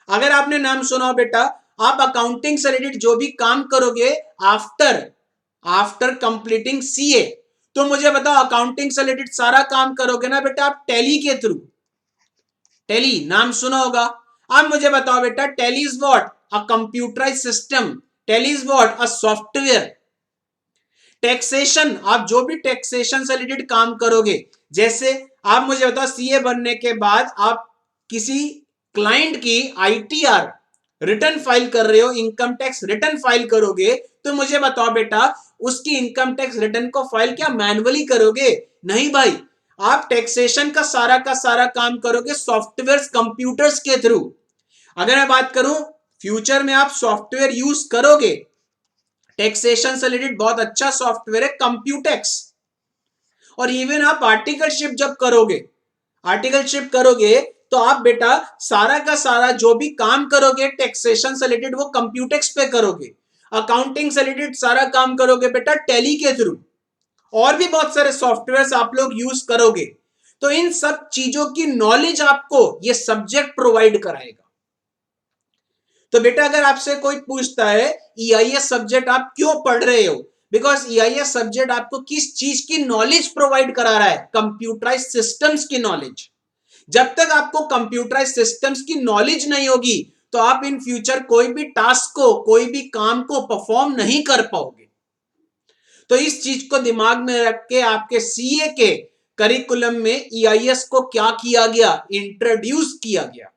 Speaker 1: अगर आपने नाम सुना हो बेटा आप अकाउंटिंग से रिलेटेड जो भी काम करोगे आफ्टर कंप्लीटिंग सीए, तो मुझे बताओ अकाउंटिंग से रिलेटेड सारा काम करोगे ना बेटा आप टैली के थ्रू। टैली नाम सुना होगा। अब मुझे बताओ बेटा tally is what? A computerised system. Tally is what? A software. Taxation, आप जो भी टैक्सेशन से रिलेटेड काम करोगे, जैसे आप मुझे बताओ सीए बनने के बाद आप किसी क्लाइंट की आईटीआर रिटर्न फाइल कर रहे हो, इनकम टैक्स रिटर्न फाइल करोगे, तो मुझे बताओ बेटा उसकी इनकम टैक्स रिटर्न को फाइल क्या मैनुअली करोगे? नहीं भाई, आप टैक्सेशन का सारा काम करोगे सॉफ्टवेयर कंप्यूटर्स के थ्रू। अगर मैं बात करूं फ्यूचर में आप सॉफ्टवेयर यूज करोगे, टैक्सेशन से रिलेटेड बहुत अच्छा सॉफ्टवेयर है कंप्यूटेक्स। और इवन आप आर्टिकलशिप जब करोगे, आर्टिकलशिप करोगे तो आप बेटा सारा का सारा जो भी काम करोगे टैक्सेशन से रिलेटेड वो कंप्यूटेक्स पे करोगे। अकाउंटिंग से रिलेटेड सारा काम करोगे बेटा टैली के थ्रू। और भी बहुत सारे सॉफ्टवेयर्स आप लोग यूज करोगे। तो इन सब चीजों की नॉलेज आपको ये सब्जेक्ट प्रोवाइड कराएगा। तो बेटा अगर आपसे कोई पूछता है ईआईएस सब्जेक्ट आप क्यों पढ़ रहे हो, बिकॉज ईआईएस सब्जेक्ट आपको किस चीज की नॉलेज प्रोवाइड करा रहा है? कंप्यूटराइज सिस्टम्स की नॉलेज। जब तक आपको कंप्यूटराइज सिस्टम्स की नॉलेज नहीं होगी तो आप इन फ्यूचर कोई भी टास्क को, कोई भी काम को परफॉर्म नहीं कर पाओगे। तो इस चीज को दिमाग में रख के आपके सीए के करिकुलम में ईआईएस को क्या किया गया? इंट्रोड्यूस किया गया।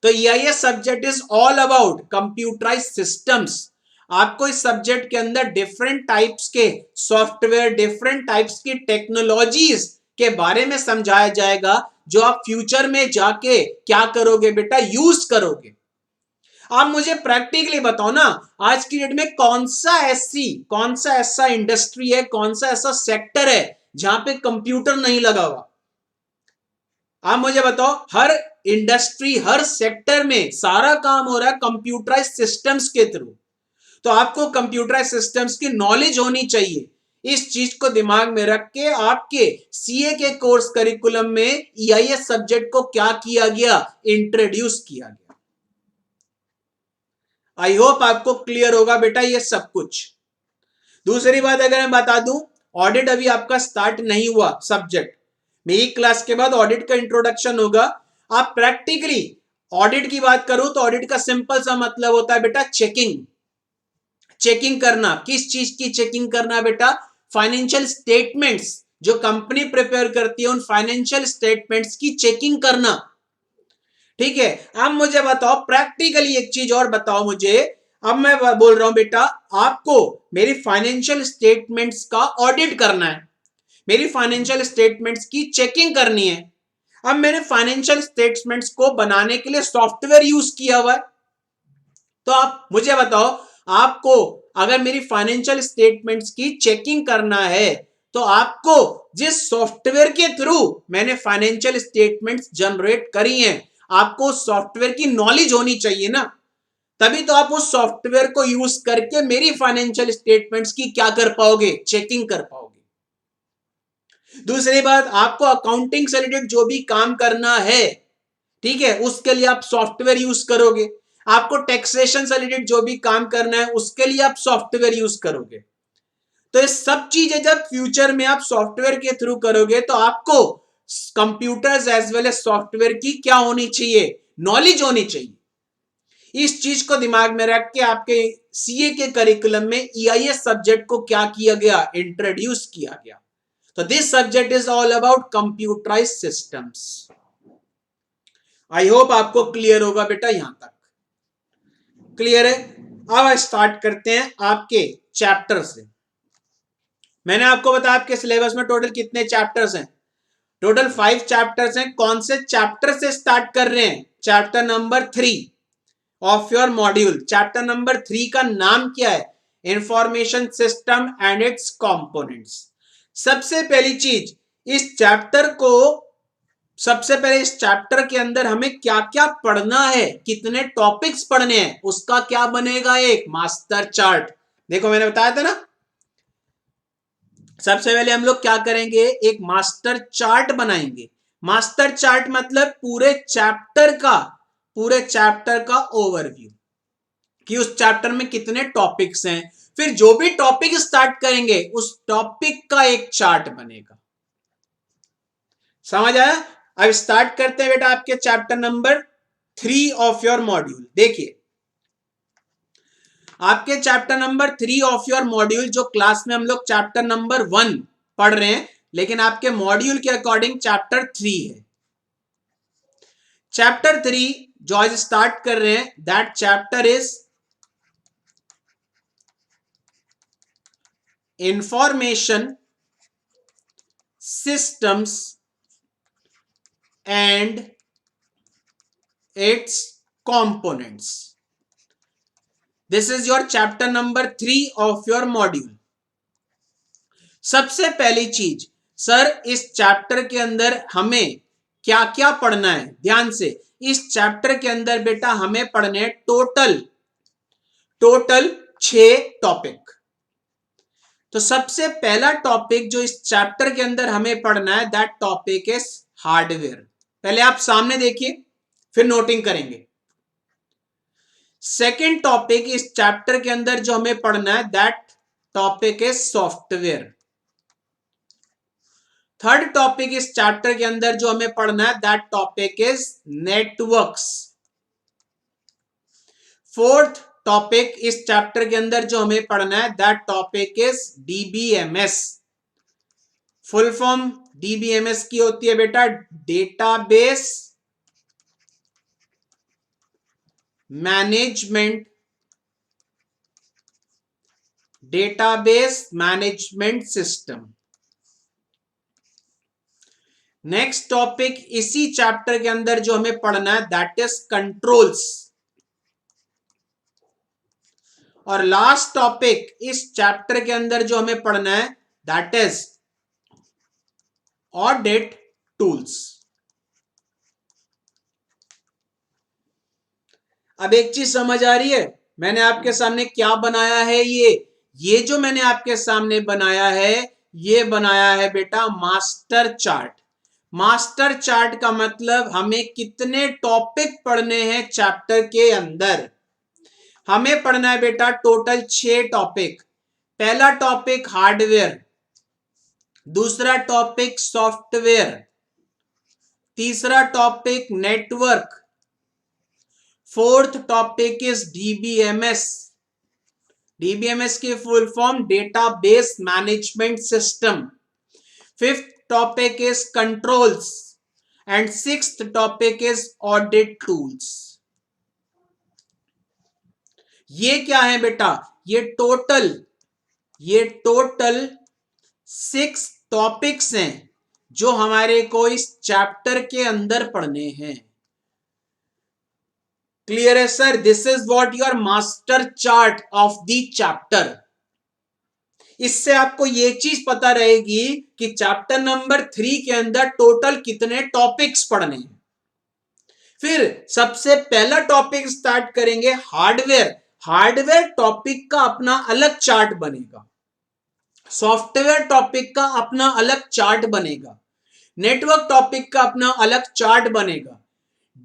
Speaker 1: तो EIS subject is all about computerise systems. आपको इस सब्जेक्ट के अंदर डिफरेंट टाइप्स के सॉफ्टवेयर, डिफरेंट टाइप्स की टेक्नोलॉजीज के बारे में समझाया जाएगा, जो आप फ्यूचर में जाके क्या करोगे बेटा? यूज करोगे। आप मुझे प्रैक्टिकली बताओ ना, आज की डेट में कौन सा ऐसा इंडस्ट्री है, कौन सा ऐसा सेक्टर है जहां पे कंप्यूटर नहीं लगा हुआ? आप मुझे बताओ, हर इंडस्ट्री, हर सेक्टर में सारा काम हो रहा है कंप्यूटराइज सिस्टम्स के थ्रू। तो आपको कंप्यूटराइज सिस्टम्स की नॉलेज होनी चाहिए। इस चीज को दिमाग में रख के आपके सीए के कोर्स करिकुलम में ईआईएस सब्जेक्ट को क्या किया गया? इंट्रोड्यूस किया गया। आई होप आपको क्लियर होगा बेटा ये सब कुछ। दूसरी बात अगर मैं बता दूं, ऑडिट अभी आपका स्टार्ट नहीं हुआ सब्जेक्ट। मेरी क्लास के बाद ऑडिट का इंट्रोडक्शन होगा। आप प्रैक्टिकली ऑडिट की बात करूं तो ऑडिट का सिंपल सा मतलब होता है बेटा चेकिंग। चेकिंग करना, किस चीज की चेकिंग करना बेटा? फाइनेंशियल स्टेटमेंट्स जो कंपनी प्रिपेयर करती है उन फाइनेंशियल स्टेटमेंट्स की चेकिंग करना। ठीक है। अब मुझे बताओ प्रैक्टिकली एक चीज और बताओ मुझे। अब मैं बोल रहा हूं बेटा आपको मेरी फाइनेंशियल स्टेटमेंट्स का ऑडिट करना है, मेरी फाइनेंशियल स्टेटमेंट्स की चेकिंग करनी है। अब मैंने फाइनेंशियल स्टेटमेंट्स को बनाने के लिए सॉफ्टवेयर यूज किया हुआ है। तो आप मुझे बताओ, आपको अगर मेरी फाइनेंशियल स्टेटमेंट्स की चेकिंग करना है तो आपको जिस सॉफ्टवेयर के थ्रू मैंने फाइनेंशियल स्टेटमेंट्स जनरेट करी हैं, आपको सॉफ्टवेयर की नॉलेज होनी चाहिए ना। तभी तो आप उस सॉफ्टवेयर को यूज करके मेरी फाइनेंशियल स्टेटमेंट्स की क्या कर पाओगे? चेकिंग कर पाओगे। दूसरी बात, आपको अकाउंटिंग से रिलेटेड जो भी काम करना है, ठीक है, उसके लिए आप सॉफ्टवेयर यूज करोगे। आपको टैक्सेशन से रिलेटेड जो भी काम करना है उसके लिए आप सॉफ्टवेयर यूज करोगे। तो ये सब चीजें जब फ्यूचर में आप सॉफ्टवेयर के थ्रू करोगे तो आपको computers as well as software की क्या होनी चाहिए? नॉलेज होनी चाहिए। इस चीज को दिमाग में रख के आपके सीए के करिकुलम में ईआईएस सब्जेक्ट को क्या किया गया? इंट्रोड्यूस किया गया। तो this subject is all about computerise systems. I hope आपको क्लियर होगा बेटा, यहां तक क्लियर है। अब स्टार्ट करते हैं आपके चैप्टर से। मैंने आपको बताया आपके सिलेबस में टोटल कितने चैप्टर्स हैं? टोटल 5 चैप्टर्स हैं। कौन से चैप्टर से स्टार्ट कर रहे हैं? Chapter number 3 of your module. Chapter number 3 का नाम क्या है? Information system and it's components. सबसे पहली चीज, इस चैप्टर के अंदर हमें क्या क्या पढ़ना है, कितने टॉपिक्स पढ़ने हैं, उसका क्या बनेगा? एक मास्टर चार्ट। देखो मैंने बताया था ना, सबसे पहले हम लोग क्या करेंगे? एक मास्टर चार्ट बनाएंगे। मास्टर चार्ट मतलब पूरे चैप्टर का ओवरव्यू। कि उस चैप्टर में कितने टॉपिक्स हैं। फिर जो भी टॉपिक स्टार्ट करेंगे उस टॉपिक का एक चार्ट बनेगा। समझ आया? अब स्टार्ट करते हैं बेटा आपके chapter number 3 of your module. देखिए आपके chapter number 3 of your module, जो क्लास में हम लोग चैप्टर नंबर 1 पढ़ रहे हैं, लेकिन आपके मॉड्यूल के अकॉर्डिंग चैप्टर 3 है। चैप्टर 3 जो आज स्टार्ट कर रहे हैं, that chapter is information systems and it's components. This is your chapter number 3 of your module. सबसे पहली चीज सर, इस चैप्टर के अंदर हमें क्या क्या पढ़ना है? ध्यान से, इस चैप्टर के अंदर बेटा हमें पढ़ने टोटल 6 टॉपिक। तो सबसे पहला टॉपिक जो इस चैप्टर के अंदर हमें पढ़ना है, दैट टॉपिक इज हार्डवेयर। पहले आप सामने देखिए, फिर नोटिंग करेंगे। सेकेंड टॉपिक इस चैप्टर के अंदर जो हमें पढ़ना है, that topic is software. Third topic इस चैप्टर के अंदर जो हमें पढ़ना है, that topic is networks. Fourth topic इस चैप्टर के अंदर जो हमें पढ़ना है, that topic is DBMS. Full form DBMS की होती है बेटा database management system. Next topic इसी चैप्टर के अंदर जो हमें पढ़ना है, दैट इज कंट्रोल्स। और लास्ट टॉपिक इस चैप्टर के अंदर जो हमें पढ़ना है, दैट इज ऑडिट टूल्स। अब एक चीज समझ आ रही है, मैंने आपके सामने क्या बनाया है? ये जो मैंने आपके सामने बनाया है, ये बनाया है बेटा मास्टर चार्ट। मास्टर चार्ट का मतलब हमें कितने टॉपिक पढ़ने हैं चैप्टर के अंदर। हमें पढ़ना है बेटा टोटल 6 टॉपिक। पहला टॉपिक हार्डवेयर, दूसरा टॉपिक सॉफ्टवेयर, तीसरा topic network, fourth topic is DBMS. DBMS की full form database management system. Fifth topic is controls and sixth topic is audit tools. ये क्या है बेटा? ये टोटल 6 टॉपिक्स हैं जो हमारे को इस चैप्टर के अंदर पढ़ने हैं। क्लियर है sir? This is what your master chart of the chapter. इससे आपको ये चीज पता रहेगी कि चैप्टर नंबर 3 के अंदर टोटल कितने टॉपिक्स पढ़ने हैं। फिर सबसे पहला टॉपिक स्टार्ट करेंगे हार्डवेयर। हार्डवेयर टॉपिक का अपना अलग चार्ट बनेगा, सॉफ्टवेयर टॉपिक का अपना अलग चार्ट बनेगा, नेटवर्क टॉपिक का अपना अलग चार्ट बनेगा,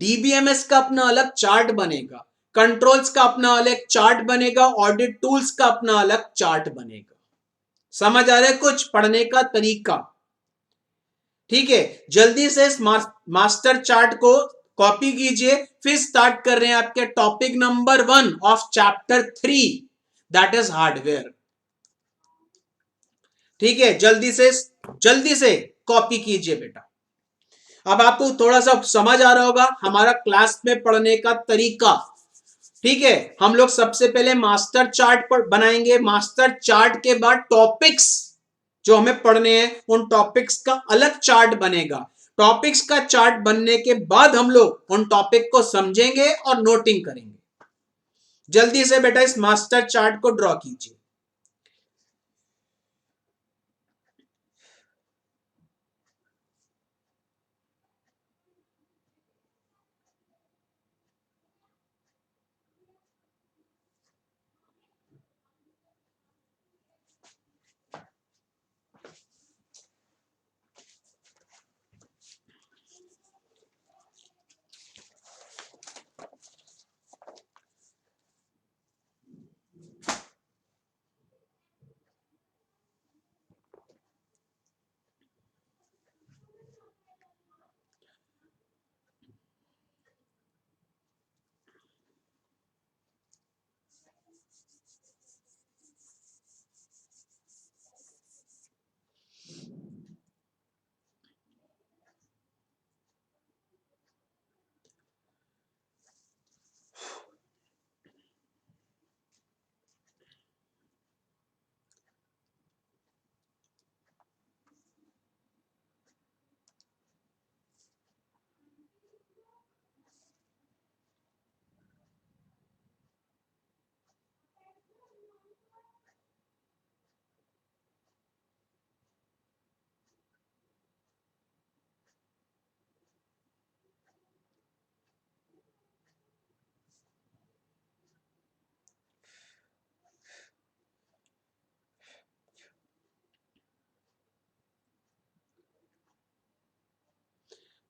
Speaker 1: डीबीएमएस का अपना अलग चार्ट बनेगा, कंट्रोल्स का अपना अलग चार्ट बनेगा, ऑडिट टूल्स का अपना अलग चार्ट बनेगा। समझ आ रहा है कुछ पढ़ने का तरीका? ठीक है, जल्दी से इस मास्टर चार्ट को कॉपी कीजिए। फिर स्टार्ट कर रहे हैं आपके topic number 1 of chapter 3, that is hardware. ठीक है, जल्दी से कॉपी कीजिए बेटा। अब आपको थोड़ा सा समझ आ रहा होगा हमारा क्लास में पढ़ने का तरीका। ठीक है, हम लोग सबसे पहले मास्टर चार्ट पर बनाएंगे। मास्टर चार्ट के बाद टॉपिक्स जो हमें पढ़ने हैं, उन टॉपिक्स का अलग चार्ट बनेगा। टॉपिक्स का चार्ट बनने के बाद हम लोग उन टॉपिक को समझेंगे और नोटिंग करेंगे। जल्दी से बेटा इस मास्टर चार्ट को ड्रॉ कीजिए।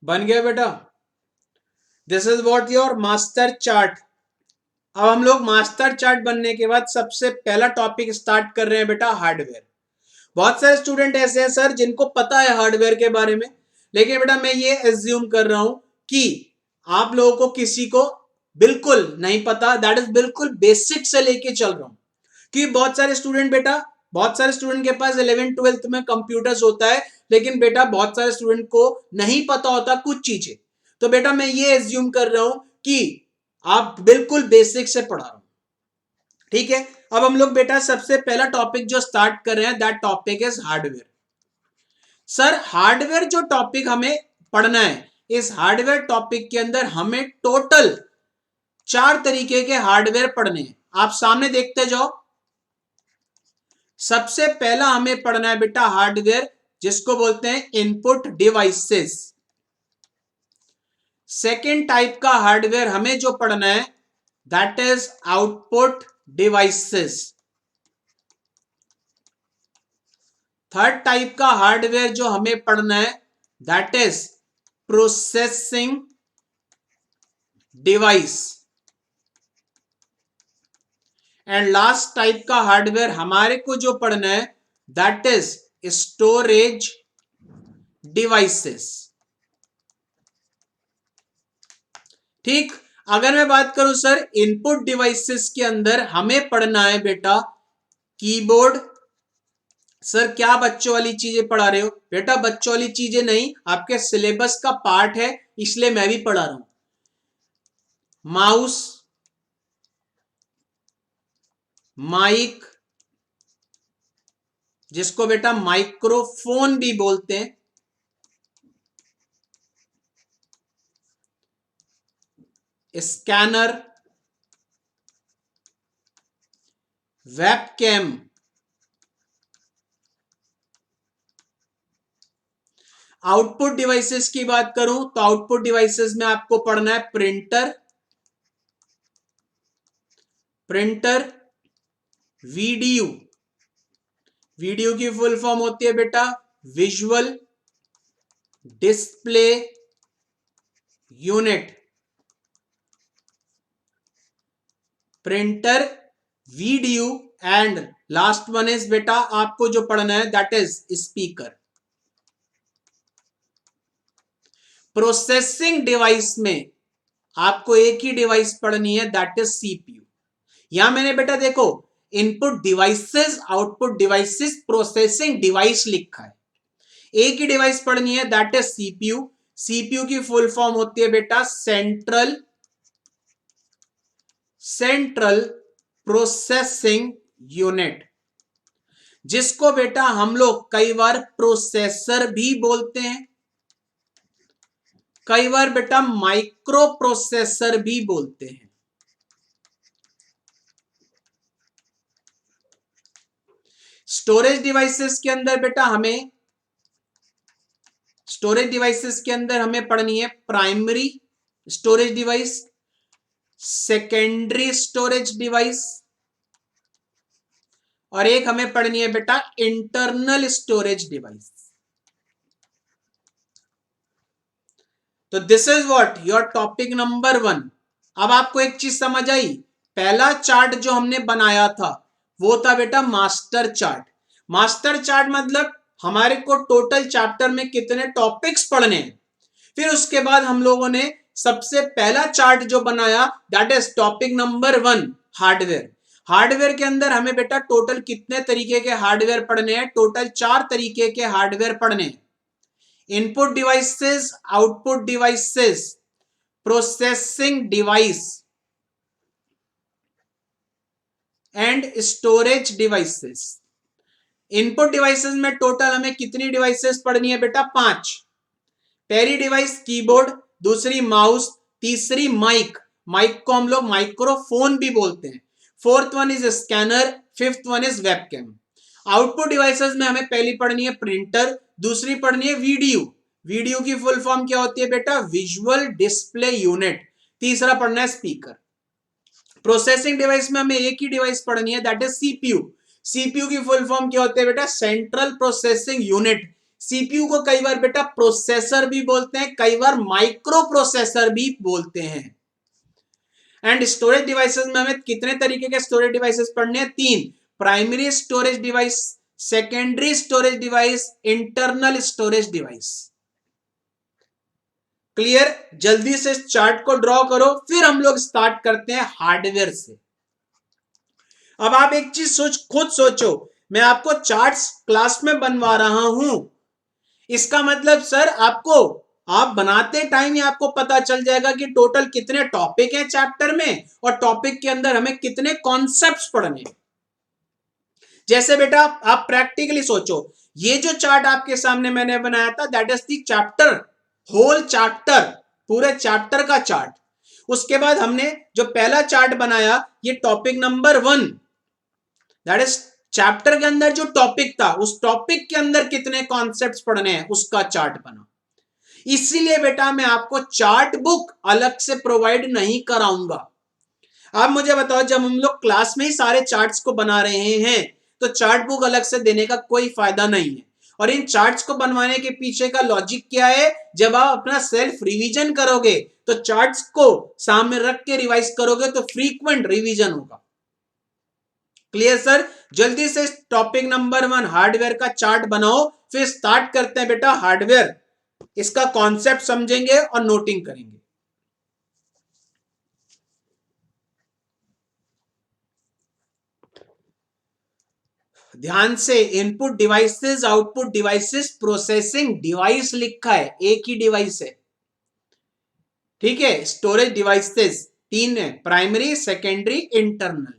Speaker 1: बन गया बेटा। This is what your master chart. अब हम लोग मास्टर चार्ट बनने के बाद सबसे पहला टॉपिक स्टार्ट कर रहे हैं बेटा, हार्डवेयर। बहुत सारे स्टूडेंट ऐसे हैं सर जिनको पता है हार्डवेयर के बारे में, लेकिन बेटा मैं ये एज्यूम कर रहा हूं कि आप लोगों को किसी को बिल्कुल नहीं पता। दैट इज बिल्कुल बेसिक से लेके चल रहा हूं, क्योंकि बहुत सारे स्टूडेंट बेटा, बहुत सारे स्टूडेंट के पास 11th-12th में कंप्यूटर्स होता है, लेकिन बेटा बहुत सारे स्टूडेंट को नहीं पता होता कुछ चीजें। तो बेटा मैं ये एज्यूम कर रहा हूं कि आप बिल्कुल बेसिक से पढ़ा रहा हूं, ठीक है। अब हम लोग बेटा सबसे पहला टॉपिक जो स्टार्ट कर रहे हैं, that topic is hardware. Sir hardware जो टॉपिक हमें पढ़ना है, इस हार्डवेयर टॉपिक के अंदर हमें टोटल 4 तरीके के हार्डवेयर पढ़ने हैं। आप सामने देखते जाओ। सबसे पहला हमें पढ़ना है बेटा हार्डवेयर, जिसको बोलते हैं इनपुट डिवाइसेस। सेकेंड टाइप का हार्डवेयर हमें जो पढ़ना है, that is output devices. Third type का हार्डवेयर जो हमें पढ़ना है, that is processing device. And last type का हार्डवेयर हमारे को जो पढ़ना है, दैट इज स्टोरेज डिवाइसेस। ठीक। अगर मैं बात करूं सर इनपुट डिवाइसेस के अंदर हमें पढ़ना है बेटा कीबोर्ड। सर क्या बच्चों वाली चीजें पढ़ा रहे हो? बेटा बच्चों वाली चीजें नहीं, आपके सिलेबस का पार्ट है, इसलिए मैं भी पढ़ा रहा हूं। माउस, माइक, जिसको बेटा माइक्रोफोन भी बोलते हैं, स्कैनर, वेबकैम, आउटपुट डिवाइसेस की बात करूं तो आउटपुट डिवाइसेस में आपको पढ़ना है प्रिंटर, वीडियो, वीडियो की फुल फॉर्म होती है बेटा visual display unit. Printer, video and last one is बेटा आपको जो पढ़ना है, that is speaker. Processing device में आपको एक ही डिवाइस पढ़नी है, दैट इज सीपीयू। यहां मैंने बेटा देखो input devices, output devices, processing device लिखा है। एक ही डिवाइस पढ़नी है, दैट इज सीपीयू। सीपीयू की फुल फॉर्म होती है बेटा सेंट्रल प्रोसेसिंग यूनिट, जिसको बेटा हम लोग कई बार प्रोसेसर भी बोलते हैं, कई बार बेटा माइक्रो प्रोसेसर भी बोलते हैं। स्टोरेज डिवाइसेस के अंदर बेटा हमें पढ़नी है primary storage device, secondary storage device, और एक हमें पढ़नी है बेटा इंटरनल स्टोरेज डिवाइस। तो this is what your topic number 1। अब आपको एक चीज समझ आई, पहला चार्ट जो हमने बनाया था वो था बेटा मास्टर चार्ट। मास्टर चार्ट मतलब हमारे को टोटल चैप्टर में कितने टॉपिक्स पढ़ने हैं। फिर उसके बाद हम लोगों ने सबसे पहला चार्ट जो बनाया, that is topic number 1 hardware. Hardware के अंदर हमें बेटा टोटल कितने तरीके के हार्डवेयर पढ़ने हैं? टोटल 4 तरीके के हार्डवेयर पढ़ने हैं। Input devices, output devices, processing device and storage devices. Input devices में टोटल हमें कितनी डिवाइसेस पढ़नी है बेटा? 5। पहली डिवाइस कीबोर्ड, दूसरी माउस, तीसरी माइक, माइक को हम लोग माइक्रोफोन भी बोलते हैं, fourth one is scanner, fifth one is webcam. Output devices में हमें पहली पढ़नी है प्रिंटर, दूसरी पढ़नी है वीडियो, वीडियो की फुल फॉर्म क्या होती है बेटा? Visual display unit. तीसरा पढ़ना है स्पीकर। प्रोसेसिंग डिवाइस में हमें एक ही डिवाइस पढ़नी है, दैट इज सीपीयू। सीपीयू की फुल फॉर्म क्या होती है बेटा? Central processing unit. सीपीयू को कई बार बेटा प्रोसेसर भी बोलते हैं, कई बार माइक्रो प्रोसेसर भी बोलते हैं। एंड स्टोरेज डिवाइसेस में हमें कितने तरीके के स्टोरेज डिवाइसेस पढ़ने हैं? 3। Primary storage device, secondary storage device, internal storage device. Clear? जल्दी से इस चार्ट को ड्रॉ करो, फिर हम लोग स्टार्ट करते हैं हार्डवेयर से। अब आप एक चीज खुद सोचो, मैं आपको चार्ट्स क्लास में बनवा रहा हूं, इसका मतलब सर आपको आप बनाते टाइम ही आपको पता चल जाएगा कि टोटल कितने टॉपिक हैं चैप्टर में और टॉपिक के अंदर हमें कितने कॉन्सेप्ट्स पढ़ने। जैसे बेटा आप प्रैक्टिकली सोचो, ये जो चार्ट आपके सामने मैंने बनाया था that is the chapter, whole chapter, पूरे चैप्टर का चार्ट। उसके बाद हमने जो पहला चार्ट बनाया ये topic number 1, that is chapter के अंदर जो टॉपिक था उस टॉपिक के अंदर कितने कॉन्सेप्ट्स पढ़ने हैं उसका चार्ट बना। इसीलिए बेटा मैं आपको चार्ट बुक अलग से प्रोवाइड नहीं कराऊंगा। आप मुझे बताओ, जब हम लोग क्लास में ही सारे चार्ट्स को बना रहे हैं तो चार्ट बुक अलग से देने का कोई फायदा नहीं है। और इन चार्ट्स को बनवाने के पीछे का लॉजिक क्या है? जब आप अपना सेल्फ रिवीजन करोगे तो चार्ट्स को सामने रख के रिवाइज करोगे तो फ्रीक्वेंट रिवीजन होगा। Clear sir? जल्दी से टॉपिक नंबर 1 हार्डवेयर का चार्ट बनाओ, फिर स्टार्ट करते हैं बेटा हार्डवेयर। इसका कॉन्सेप्ट समझेंगे और नोटिंग करेंगे। ध्यान से, input devices, output devices, processing device लिखा है, एक ही डिवाइस है। ठीक है? स्टोरेज डिवाइसेस 3 है, primary, secondary, internal.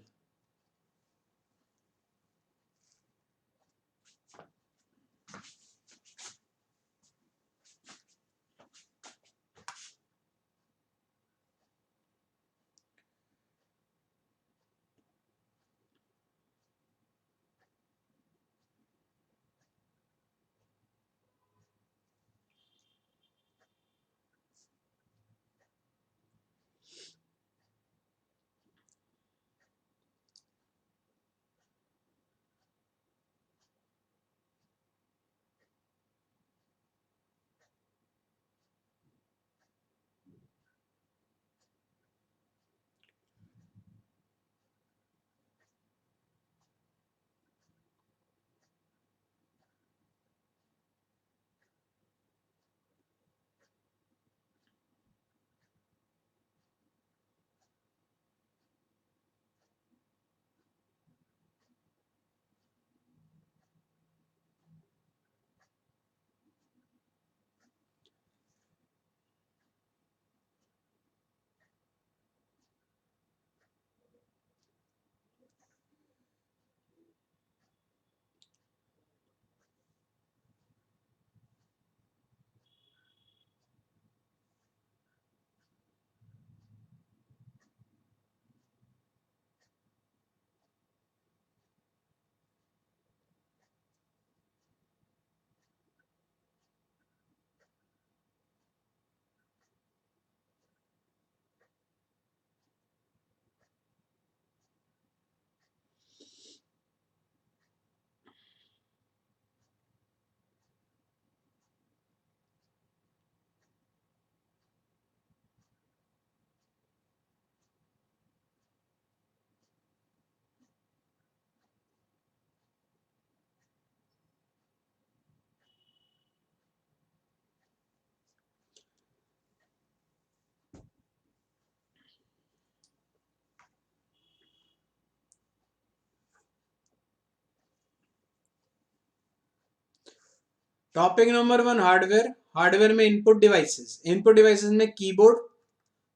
Speaker 1: Topic number 1 hardware. Hardware में इनपुट डिवाइसेस, इनपुट डिवाइसेस में कीबोर्ड,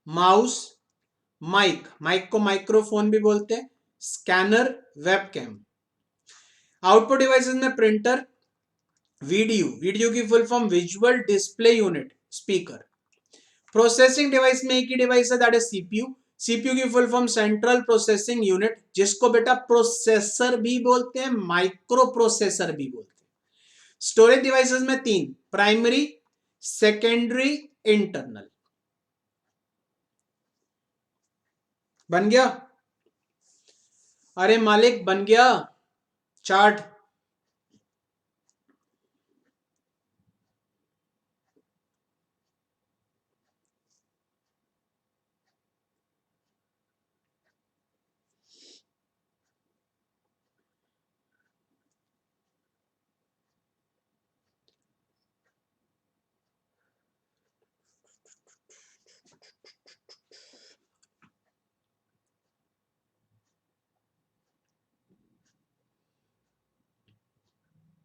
Speaker 1: माउस, माइक, माइक को माइक्रोफोन भी बोलते हैं, स्कैनर, वेबकैम। आउटपुट डिवाइसेस में प्रिंटर, वीडियो, वीडियो की full form visual display unit, speaker. Processing device में एक ही डिवाइस है दैट इज सीपीयू, सीपीयू की full form central processing unit, जिसको बेटा प्रोसेसर भी बोलते हैं, माइक्रो प्रोसेसर भी बोलते हैं। स्टोरेज डिवाइसेस में 3, प्राइमरी, सेकेंडरी, इंटरनल। बन गया? अरे मालिक बन गया चार्ट?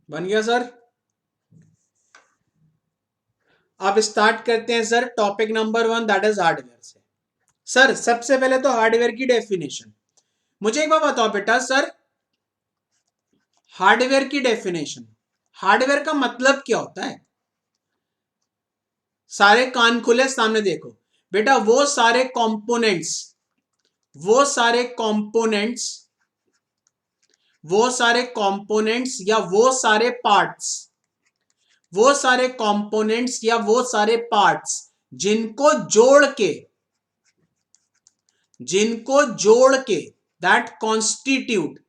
Speaker 1: बन गया सर। अब स्टार्ट करते हैं sir topic number 1 that is hardware से। सर सबसे पहले तो हार्डवेयर की डेफिनेशन मुझे एक बार बताओ बेटा सर, हार्डवेयर की डेफिनेशन, हार्डवेयर का मतलब क्या होता है? सारे कान खुले सामने देखो बेटा, वो सारे कंपोनेंट्स, वो सारे कंपोनेंट्स, वो सारे कंपोनेंट्स या वो सारे पार्ट्स, वो सारे कंपोनेंट्स या वो सारे पार्ट्स जिनको जोड़ के, जिनको जोड़ के दैट कॉन्स्टिट्यूट,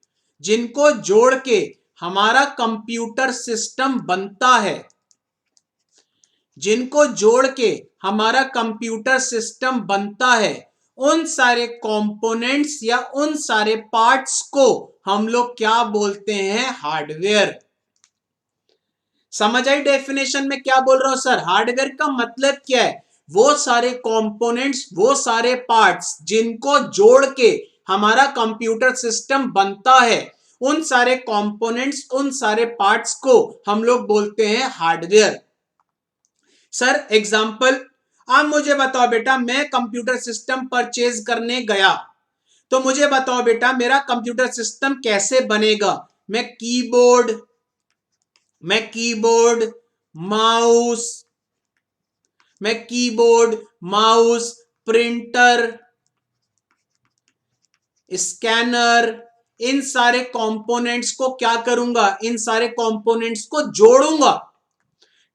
Speaker 1: जिनको जोड़ के हमारा कंप्यूटर सिस्टम बनता है, जिनको जोड़ के हमारा कंप्यूटर सिस्टम बनता है, उन सारे कंपोनेंट्स या उन सारे पार्ट्स को हम लोग क्या बोलते हैं? हार्डवेयर। समझ आई डेफिनेशन में क्या बोल रहा हूं सर? हार्डवेयर का मतलब क्या है? वो सारे कंपोनेंट्स, वो सारे पार्ट्स जिनको जोड़ के हमारा कंप्यूटर सिस्टम बनता है, उन सारे कंपोनेंट्स, उन सारे पार्ट्स को हम लोग बोलते हैं हार्डवेयर। सर एग्जांपल, आप मुझे बताओ बेटा, मैं कंप्यूटर सिस्टम परचेज करने गया, तो मुझे बताओ बेटा मेरा कंप्यूटर सिस्टम कैसे बनेगा? मैं कीबोर्ड, मैं कीबोर्ड माउस, मैं कीबोर्ड माउस प्रिंटर स्कैनर, इन सारे कंपोनेंट्स को क्या करूंगा? इन सारे कंपोनेंट्स को जोड़ूंगा,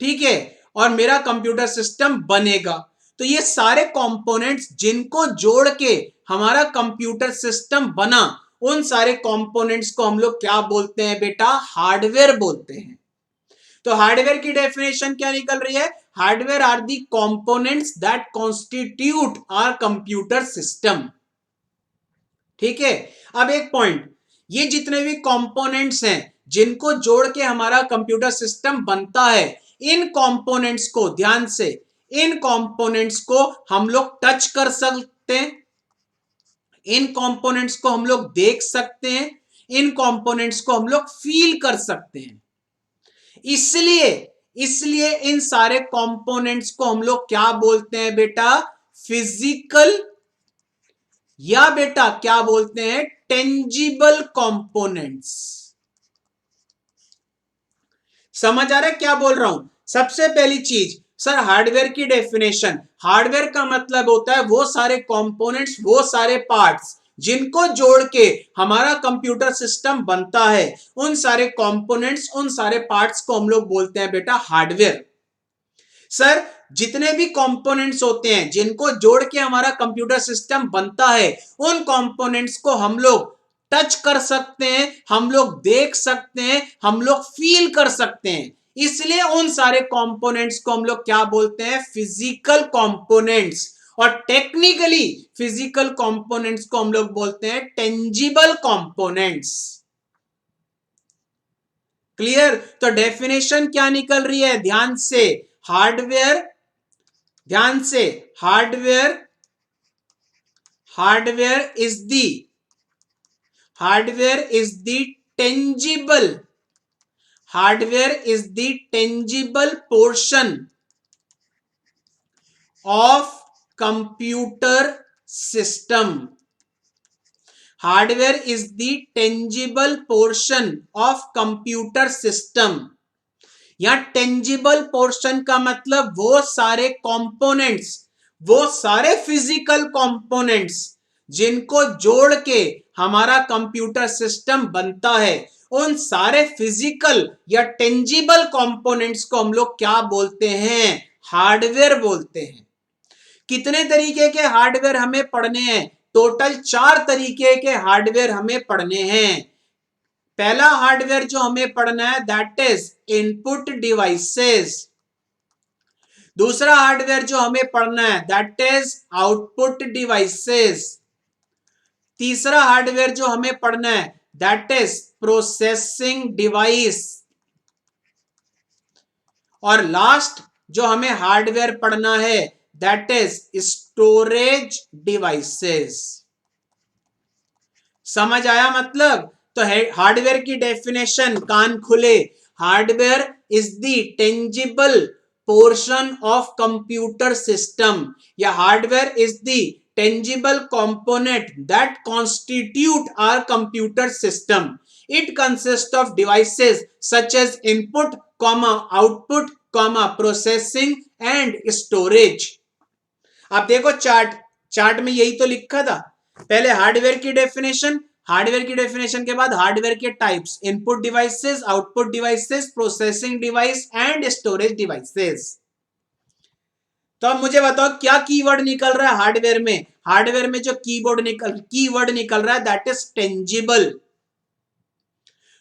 Speaker 1: ठीक है, और मेरा कंप्यूटर सिस्टम बनेगा। तो ये सारे कंपोनेंट्स जिनको जोड़ के हमारा कंप्यूटर सिस्टम बना, उन सारे कंपोनेंट्स को हम लोग क्या बोलते हैं बेटा? हार्डवेयर बोलते हैं। तो हार्डवेयर की डेफिनेशन क्या निकल रही है? Hardware are the components that constitute our computer system. ठीक है, अब एक पॉइंट, ये जितने भी कंपोनेंट्स हैं जिनको जोड़ के हमारा कंप्यूटर सिस्टम बनता है, इन कंपोनेंट्स को ध्यान से, इन कंपोनेंट्स को हम लोग टच कर सकते हैं, इन कंपोनेंट्स को हम लोग देख सकते हैं, इन कंपोनेंट्स को हम लोग फील कर सकते हैं। इसलिए इसलिए इन सारे कंपोनेंट्स को हम लोग क्या बोलते हैं बेटा? फिजिकल, या बेटा क्या बोलते हैं? Tangible components. समझ आ रहा है क्या बोल रहा हूं? सबसे पहली चीज सर, हार्डवेयर की डेफिनेशन, हार्डवेयर का मतलब होता है वो सारे कंपोनेंट्स, वो सारे पार्ट्स जिनको जोड़ के हमारा कंप्यूटर सिस्टम बनता है, उन सारे कंपोनेंट्स, उन सारे पार्ट्स को हम लोग बोलते हैं बेटा हार्डवेयर। सर जितने भी कंपोनेंट्स होते हैं जिनको जोड़ के हमारा कंप्यूटर सिस्टम बनता है, उन कंपोनेंट्स को हम लोग टच कर सकते हैं, हम लोग देख सकते हैं, हम लोग फील कर सकते हैं। इसलिए उन सारे कंपोनेंट्स को हम लोग क्या बोलते हैं? Physical components. और टेक्निकली फिजिकल कंपोनेंट्स को हम लोग बोलते हैं टेंजिबल कंपोनेंट्स। क्लियर? तो डेफिनेशन क्या निकल रही है? ध्यान से, हार्डवेयर, ध्यान से, hardware, hardware is the, hardware is the tangible, hardware is the tangible portion of computer system. Hardware is the tangible portion of computer system. या टेंजिबल पोर्शन का मतलब वो सारे कंपोनेंट्स, वो सारे फिजिकल कंपोनेंट्स जिनको जोड़ के हमारा कंप्यूटर सिस्टम बनता है, उन सारे फिजिकल या टेंजिबल कंपोनेंट्स को हम लोग क्या बोलते हैं? हार्डवेयर बोलते हैं। कितने तरीके के हार्डवेयर हमें पढ़ने हैं? टोटल 4 तरीके के हार्डवेयर हमें पढ़ने हैं। पहला हार्डवेयर जो हमें पढ़ना है दैट इज इनपुट डिवाइसेस। दूसरा हार्डवेयर जो हमें पढ़ना है दैट इज आउटपुट डिवाइसेस। तीसरा हार्डवेयर जो हमें पढ़ना है दैट इज प्रोसेसिंग डिवाइस। और लास्ट जो हमें हार्डवेयर पढ़ना है दैट इज स्टोरेज डिवाइसेस। समझ आया मतलब? तो हार्डवेयर की डेफिनेशन, कान खुले, hardware is the tangible portion of computer system, या hardware is the tangible component that constitute our computer system. It consists of devices such as input, output, processing and storage. आप देखो chart में यही तो लिखा था। पहले हार्डवेयर की डेफिनेशन के बाद हार्डवेयर के types, input devices, output devices, processing device and storage devices. तो अब मुझे बताओ क्या कीवर्ड निकल रहा है हार्डवेयर में जो कीवर्ड निकल रहा है दैट इज टेंजिबल।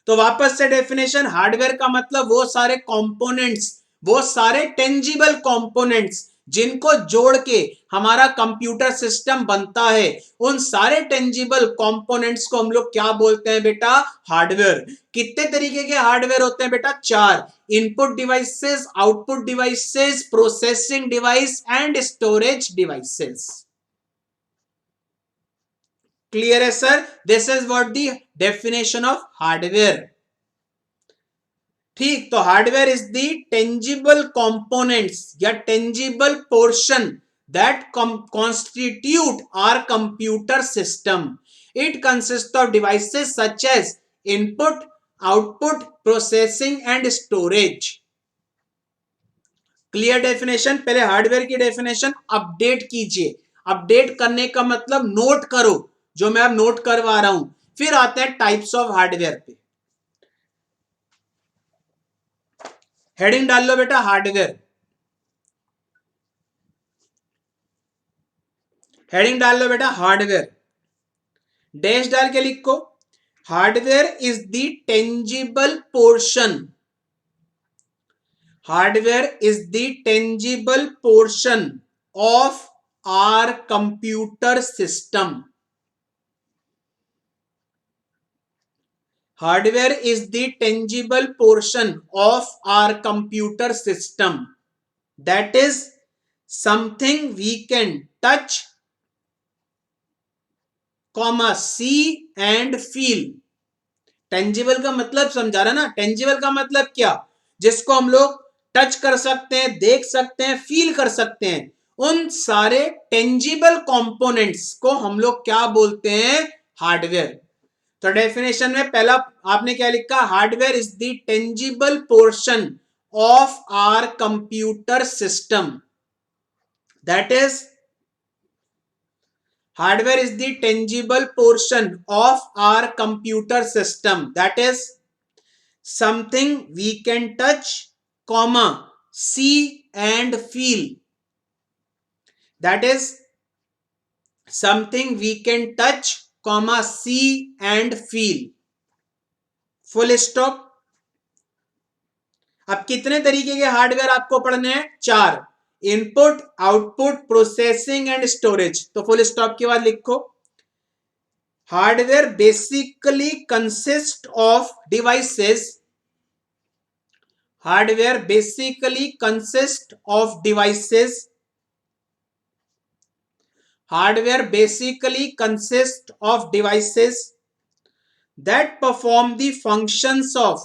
Speaker 1: तो वापस से डेफिनेशन, हार्डवेयर का मतलब वो सारे कंपोनेंट्स, वो सारे टेंजिबल कंपोनेंट्स जिनको जोड़ के हमारा कंप्यूटर सिस्टम बनता है, उन सारे टेंजिबल कंपोनेंट्स को हम लोग क्या बोलते हैं बेटा? हार्डवेयर। कितने तरीके के हार्डवेयर होते हैं बेटा? 4, input devices, output devices, processing device and storage devices. Clear है sir? This is what the definition of hardware. ठीक, तो hardware is the tangible components या tangible portion that constitute our computer system. It consist of devices such as input, output, processing and storage. Clear definition? पहले hardware की definition update कीजिए। Update करने का मतलब note करो, जो मैं अब नोट करवा रहा हूं। फिर आते हैं टाइप्स ऑफ हार्डवेयर पे। हेडिंग डाल लो बेटा हार्डवेयर, हेडिंग डाल लो बेटा हार्डवेयर, डैश डाल के लिखो hardware is the tangible portion, hardware is the tangible portion of our computer system. Hardware is the tangible portion of our computer system. That is something we can touch, see and feel. Tangible का मतलब समझा रहा ना? Tangible का मतलब क्या? जिसको हम लोग टच कर सकते हैं, देख सकते हैं, फील कर सकते हैं, उन सारे टेंजिबल कंपोनेंट्स को हम लोग क्या बोलते हैं? हार्डवेयर। तो डेफिनेशन में पहला आपने क्या लिखा? Hardware is the tangible portion of our computer system. That is hardware is the tangible portion of our computer system. That is something we can touch, see and feel. That is something we can touch, see and feel. Full stop. अब कितने तरीके के hardware आपको पढ़ने हैं? 4, input, output, processing and storage. तो full stop के बाद लिखो hardware basically consist of devices, hardware basically consist of devices, hardware basically consists of devices that perform the functions of,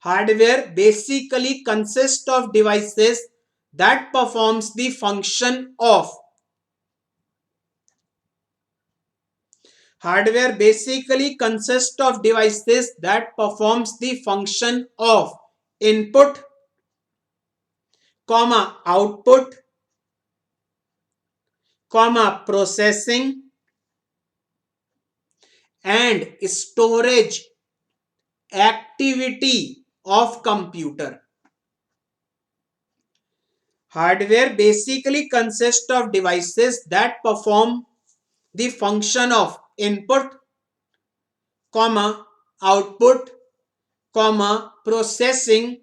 Speaker 1: hardware basically consists of devices that performs the function of, hardware basically consists of devices that performs the function of input, output, processing and storage activity of computer. Hardware basically consists of devices that perform the function of input, output, processing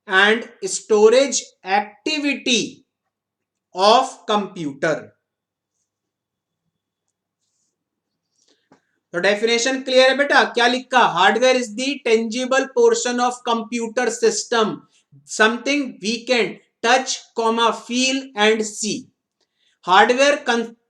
Speaker 1: and storage activity of computer. तो definition clear है बेटा? क्या लिखा? Hardware is the tangible portion of computer system, something we can touch, feel and see. Hardware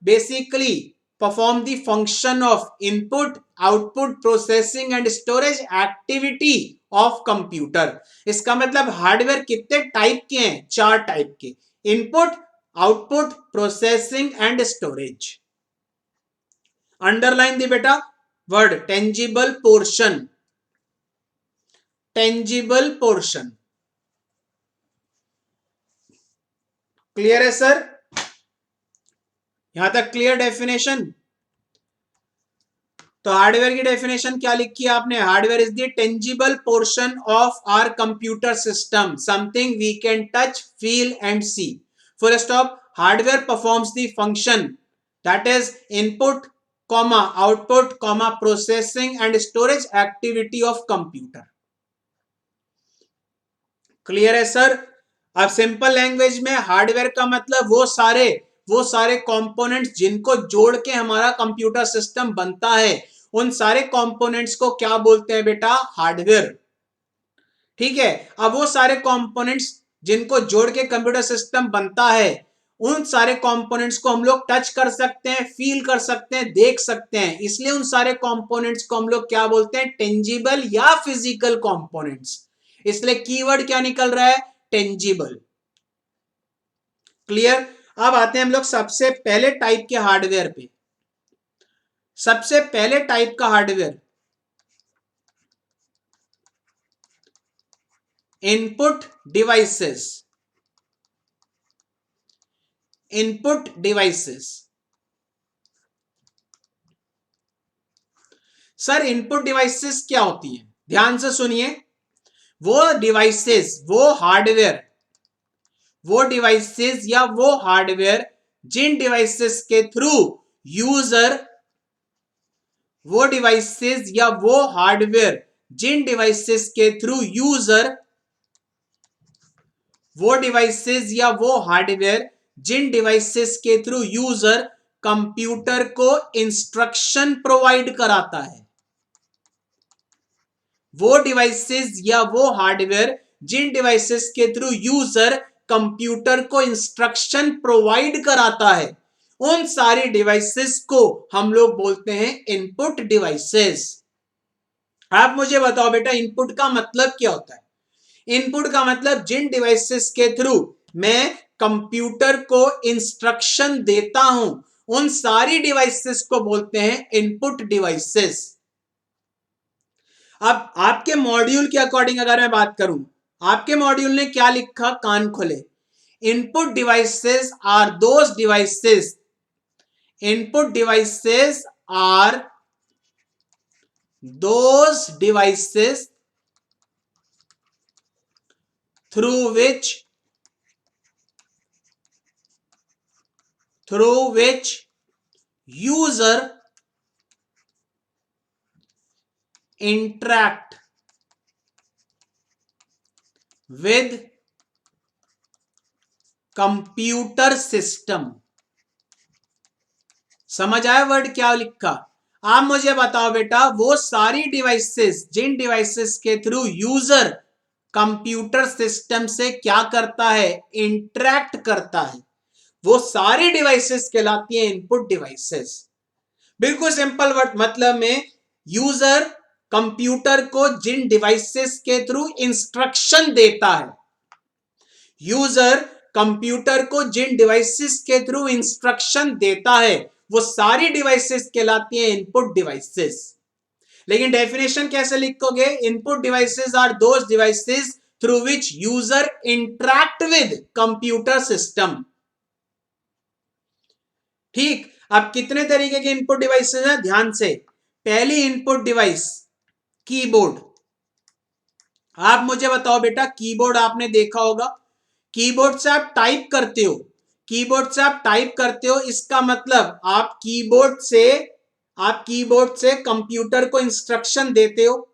Speaker 1: basically perform the function of input, output, processing and storage activity of computer। इसका मतलब hardware कितने type के हैं? 4 type के, input, output, processing and storage. Underline the बेटा word tangible portion, tangible portion. Clear है sir? यहां तक क्लियर डेफिनेशन? तो हार्डवेयर की डेफिनेशन क्या लिखी है आपने? Hardware is the tangible portion of our computer system, something we can touch, feel and see. Full stop. Hardware performs the function that is input, comma output, comma processing and storage activity of computer. Clear है sir? अब simple language में hardware का मतलब वो सारे components जिनको जोड़ के हमारा कंप्यूटर सिस्टम बनता है, उन सारे कंपोनेंट्स को क्या बोलते हैं बेटा? हार्डवेयर। ठीक है। अब वो सारे कंपोनेंट्स जिनको जोड़ के कंप्यूटर सिस्टम बनता है, उन सारे कंपोनेंट्स को हम लोग टच कर सकते हैं, फील कर सकते हैं, देख सकते हैं, इसलिए उन सारे कंपोनेंट्स को हम लोग क्या बोलते हैं? टेंजिबल या फिजिकल कंपोनेंट्स। इसलिए कीवर्ड क्या निकल रहा है? टेंजिबल। क्लियर? अब आते हैं हम लोग सबसे पहले टाइप के हार्डवेयर पे। सबसे पहले टाइप का hardware input devices. Input devices. Sir input devices क्या होती है? ध्यान से सुनिए। वो डिवाइसेस, वो हार्डवेयर, वो डिवाइसेस या वो हार्डवेयर जिन डिवाइसेस के थ्रू यूजर, वो डिवाइसेस या वो हार्डवेयर जिन डिवाइसेस के थ्रू यूजर, वो डिवाइसेस या वो हार्डवेयर जिन डिवाइसेस के थ्रू यूजर कंप्यूटर को इंस्ट्रक्शन प्रोवाइड कराता है। वो डिवाइसेस या वो हार्डवेयर जिन डिवाइसेस के थ्रू यूजर कंप्यूटर को इंस्ट्रक्शन प्रोवाइड कराता है, उन सारी डिवाइसेस को हम लोग बोलते हैं इनपुट डिवाइसेस। आप मुझे बताओ बेटा इनपुट का मतलब क्या होता है? इनपुट का मतलब जिन डिवाइसेस के थ्रू मैं कंप्यूटर को इंस्ट्रक्शन देता हूं, उन सारी डिवाइसेस को बोलते हैं इनपुट डिवाइसेस। अब आपके मॉड्यूल के अकॉर्डिंग अगर मैं बात करूं, आपके मॉड्यूल ने क्या लिखा? कान खोले। Input devices are those devices, input devices are those devices through which user interact with computer system. समझ आया वर्ड क्या लिखा? आप मुझे बताओ बेटा वो सारी डिवाइसेस जिन डिवाइसेस के थ्रू यूजर कंप्यूटर सिस्टम से क्या करता है? इंटरैक्ट करता है, वो सारी डिवाइसेस कहलाती है इनपुट डिवाइसेस। बिल्कुल सिंपल वर्ड मतलब में यूजर कंप्यूटर को जिन डिवाइसेस के थ्रू इंस्ट्रक्शन देता है, यूजर कंप्यूटर को जिन डिवाइसेस के थ्रू इंस्ट्रक्शन देता है, वो सारी डिवाइसेस कहलाती है इनपुट डिवाइसेस। लेकिन डेफिनेशन कैसे लिखोगे? Input devices are those devices through which user interact with computer system. ठीक। अब कितने तरीके के इनपुट डिवाइसेस हैं? ध्यान से। पहली इनपुट डिवाइस कीबोर्ड। आप मुझे बताओ बेटा कीबोर्ड आपने देखा होगा, कीबोर्ड से आप टाइप करते हो, कीबोर्ड से आप टाइप करते हो, इसका मतलब आप कीबोर्ड से कंप्यूटर को इंस्ट्रक्शन देते हो,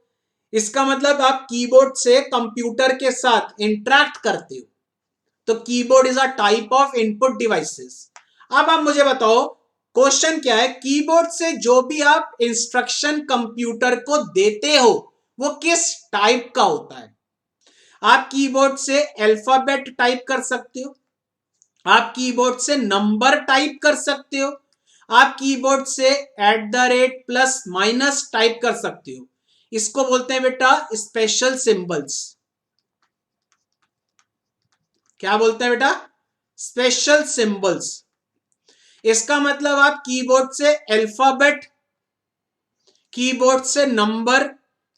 Speaker 1: इसका मतलब आप कीबोर्ड से कंप्यूटर के साथ इंटरैक्ट करते हो। तो keyboard is a type of input devices. अब आप मुझे बताओ क्वेश्चन क्या है? कीबोर्ड से जो भी आप इंस्ट्रक्शन कंप्यूटर को देते हो वो किस टाइप का होता है? आप कीबोर्ड से अल्फाबेट टाइप कर सकते हो, आप कीबोर्ड से नंबर टाइप कर सकते हो, आप कीबोर्ड से @+ टाइप कर सकते हो, इसको बोलते हैं बेटा स्पेशल सिंबल्स। क्या बोलते हैं बेटा? Special symbols. इसका मतलब आप कीबोर्ड से अल्फाबेट, कीबोर्ड से नंबर,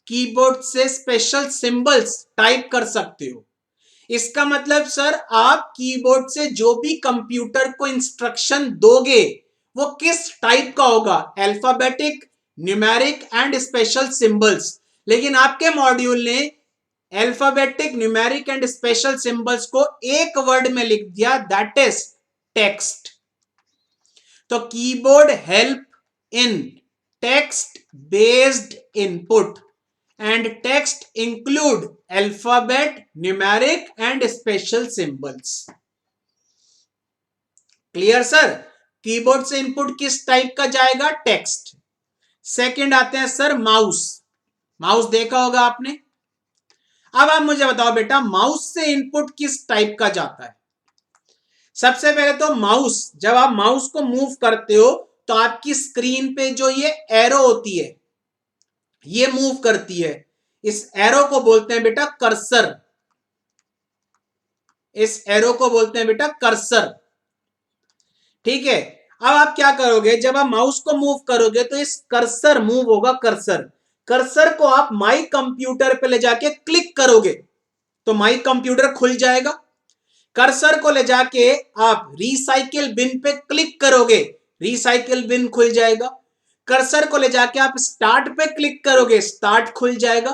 Speaker 1: कीबोर्ड से स्पेशल सिंबल्स टाइप कर सकते हो। इसका मतलब सर आप कीबोर्ड से जो भी कंप्यूटर को इंस्ट्रक्शन दोगे वो किस टाइप का होगा? Alphabetic, numeric and special symbols. लेकिन आपके मॉड्यूल ने alphabetic, numeric and special symbols को एक वर्ड में लिख दिया, दैट इज टेक्स्ट। तो keyboard help in text based input and text include alphabet, numeric and special symbols. Clear sir? Keyboard से इनपुट किस टाइप का जाएगा? टेक्स्ट। सेकंड आते हैं सर माउस। माउस देखा होगा आपने। अब आप मुझे बताओ बेटा माउस से इनपुट किस टाइप का जाता है? सबसे पहले तो माउस, जब आप माउस को मूव करते हो तो आपकी स्क्रीन पे जो ये एरो होती है ये मूव करती है, इस एरो को बोलते हैं बेटा कर्सर। इस एरो को बोलते हैं बेटा कर्सर। ठीक है, अब आप क्या करोगे, जब आप माउस को मूव करोगे तो इस कर्सर मूव होगा, कर्सर। कर्सर को आप माई कंप्यूटर पे ले जाके क्लिक करोगे तो माई कंप्यूटर खुल जाएगा। कर्सर को ले जाके आप रिसाइकिल बिन पे क्लिक करोगे, रिसाइकिल बिन खुल जाएगा। कर्सर को ले जाके आप स्टार्ट पे क्लिक करोगे, स्टार्ट खुल जाएगा।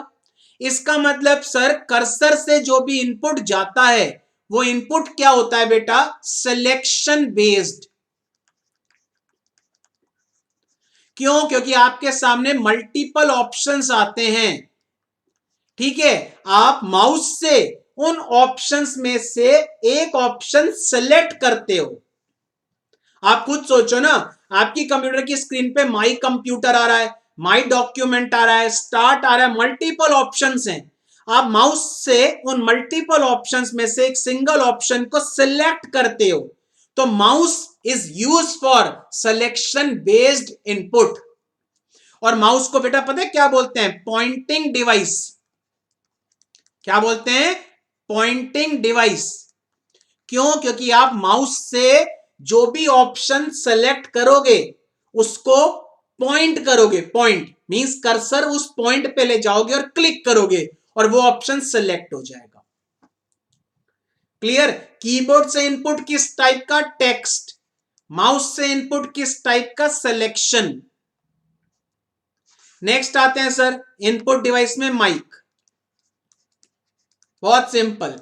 Speaker 1: इसका मतलब सर कर्सर से जो भी इनपुट जाता है वो इनपुट क्या होता है बेटा? Selection based. क्यों? क्योंकि आपके सामने मल्टीपल ऑप्शंस आते हैं। ठीक है, आप माउस से उन ऑप्शंस में से एक ऑप्शन सेलेक्ट करते हो। आप खुद सोचो ना, आपकी कंप्यूटर की स्क्रीन पे माई कंप्यूटर आ रहा है, माई डॉक्यूमेंट आ रहा है, स्टार्ट आ रहा है, मल्टीपल ऑप्शंस हैं। आप माउस से उन मल्टीपल ऑप्शंस में से एक सिंगल ऑप्शन को सिलेक्ट करते हो। तो mouse is use for selection based input. और माउस को बेटा पता है क्या बोलते हैं? Pointing device. क्या बोलते हैं? Pointing device. क्यों? क्योंकि आप माउस से जो भी ऑप्शन सेलेक्ट करोगे उसको पॉइंट करोगे। पॉइंट मींस कर्सर उस पॉइंट पे ले जाओगे और क्लिक करोगे और वो ऑप्शन सेलेक्ट हो जाएगा। क्लियर? कीबोर्ड से इनपुट किस टाइप का? टेक्स्ट। माउस से इनपुट किस टाइप का? सिलेक्शन। नेक्स्ट आते हैं सर इनपुट डिवाइस में माइक। बहुत सिंपल,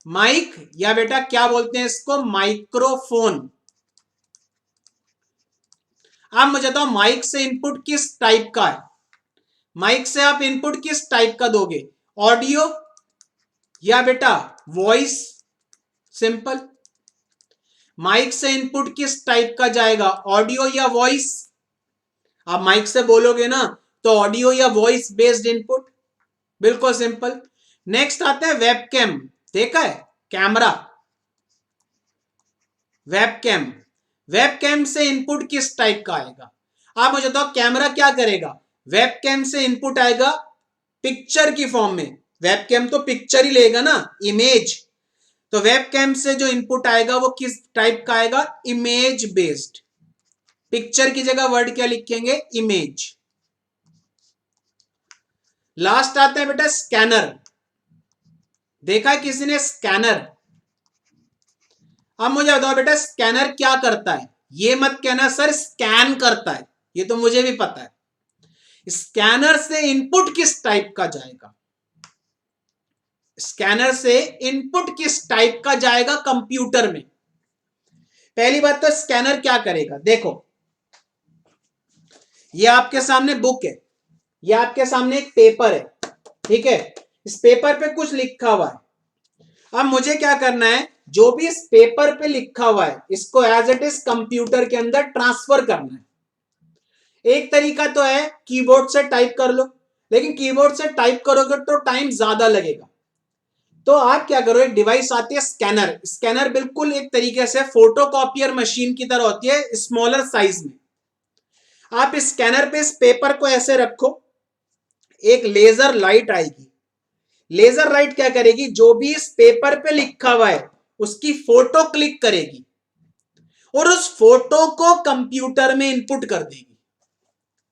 Speaker 1: माइक या बेटा क्या बोलते हैं इसको? माइक्रोफोन। आप मुझे बताओ माइक से इनपुट किस टाइप का है? माइक से आप इनपुट किस टाइप का दोगे? ऑडियो या बेटा वॉइस? सिंपल। माइक से इनपुट किस टाइप का जाएगा? ऑडियो या वॉइस? आप माइक से बोलोगे ना तो ऑडियो या वॉइस बेस्ड इनपुट। बिल्कुल सिंपल। नेक्स्ट आते हैं वेबकैम। देखा है? Camera, webcam. वेबकैम से इनपुट किस टाइप का आएगा? आप मुझे बताओ कैमरा क्या करेगा? वेबकैम से इनपुट आएगा पिक्चर की फॉर्म में। वेबकैम तो पिक्चर ही लेगा ना, इमेज। तो वेबकैम से जो इनपुट आएगा वो किस टाइप का आएगा? Image based. पिक्चर की जगह वर्ड क्या लिखेंगे? इमेज। लास्ट आता है बेटा स्कैनर। देखा है किसी ने स्कैनर? अब मुझे बताओ बेटा स्कैनर क्या करता है? ये मत कहना सर स्कैन करता है, ये तो मुझे भी पता है। स्कैनर से इनपुट किस टाइप का जाएगा? स्कैनर से इनपुट किस टाइप का जाएगा कंप्यूटर में? पहली बात तो स्कैनर क्या करेगा? देखो ये आपके सामने बुक है, ये आपके सामने एक पेपर है, ठीक है? इस पेपर पे कुछ लिखा हुआ है। अब मुझे क्या करना है? जो भी इस पेपर पे लिखा हुआ है इसको एज इट इज कंप्यूटर के अंदर ट्रांसफर करना है। एक तरीका तो है कीबोर्ड से टाइप कर लो, लेकिन कीबोर्ड से टाइप करोगे तो टाइम ज्यादा लगेगा। तो आप क्या करो, एक डिवाइस आती है स्कैनर। स्कैनर बिल्कुल एक तरीके से फोटोकॉपियर मशीन की तरह होती है, स्मॉलर साइज में। आप स्कैनर पे इस पेपर को ऐसे रखो, एक लेजर लाइट आएगी। लेजर लाइट क्या करेगी, जो भी इस पेपर पे लिखा हुआ है उसकी फोटो क्लिक करेगी और उस फोटो को कंप्यूटर में इनपुट कर देगी।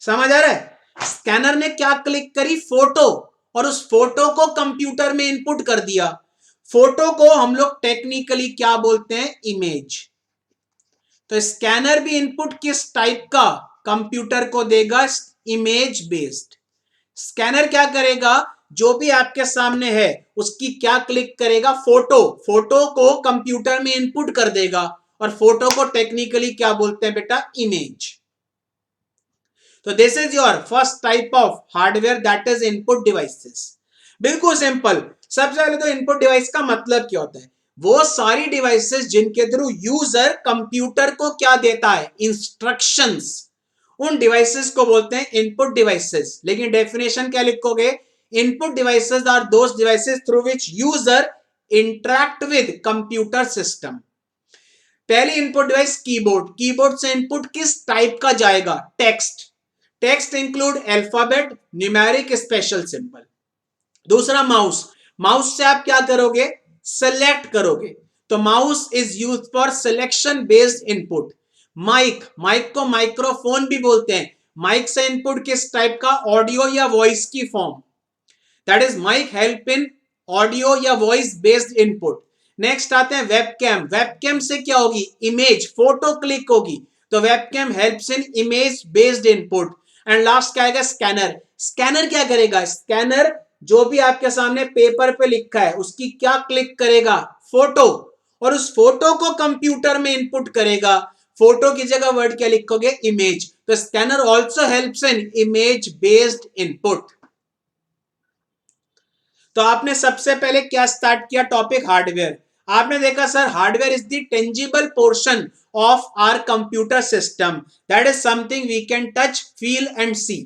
Speaker 1: समझ आ रहा है? स्कैनर ने क्या क्लिक करी, फोटो, और उस फोटो को कंप्यूटर में इनपुट कर दिया। फोटो को हम लोग टेक्निकली क्या बोलते हैं, इमेज। तो स्कैनर भी इनपुट किस टाइप का, कंप्यूटर को देगा, इमेज बेस्ड। स्कैनर क्या करेगा, जो भी आपके सामने है उसकी क्या क्लिक करेगा, फोटो, फोटो को कंप्यूटर में इनपुट कर देगा और फोटो को टेक्निकली क्या बोलते हैं बेटा, इमेज। तो this is your first type of hardware, that is input devices. बिल्कुल सिंपल। सबसे पहले तो इनपुट डिवाइस का मतलब क्या होता है, वो सारी डिवाइसेस जिनके थ्रू यूजर कंप्यूटर को क्या देता है, इंस्ट्रक्शंस, उन डिवाइसेस को बोलते हैं इनपुट डिवाइसेस। लेकिन डेफिनेशन क्या लिखोगे, input devices are those devices through which user interact with computer system. पहली इनपुट डिवाइस कीबोर्ड। कीबोर्ड से इनपुट किस टाइप का जाएगा, text. Text include alphabet, numeric, special symbol. दूसरा माउस। माउस से आप क्या करोगे, सेलेक्ट करोगे, तो mouse is used for selection based input. Mic, mic को माइक्रोफोन भी बोलते हैं। माइक से इनपुट किस टाइप का, ऑडियो या वॉइस की form, that is mic help in audio या वॉइस बेस्ड इनपुट। नेक्स्ट आते हैं वेबकैम। वेबकैम से क्या होगी, इमेज, फोटो क्लिक होगी, तो webcam helps in image based input. And last क्या आएगा, स्कैनर। स्कैनर क्या करेगा, स्कैनर जो भी आपके सामने पेपर पे लिखा है उसकी क्या क्लिक करेगा, फोटो, और उस फोटो को कंप्यूटर में इनपुट करेगा। फोटो की जगह वर्ड क्या लिखोगे, इमेज। तो scanner also helps in image based input. तो आपने सबसे पहले क्या स्टार्ट किया, टॉपिक हार्डवेयर। आपने देखा sir hardware is the tangible portion of our computer system, that is something we can touch, feel and see.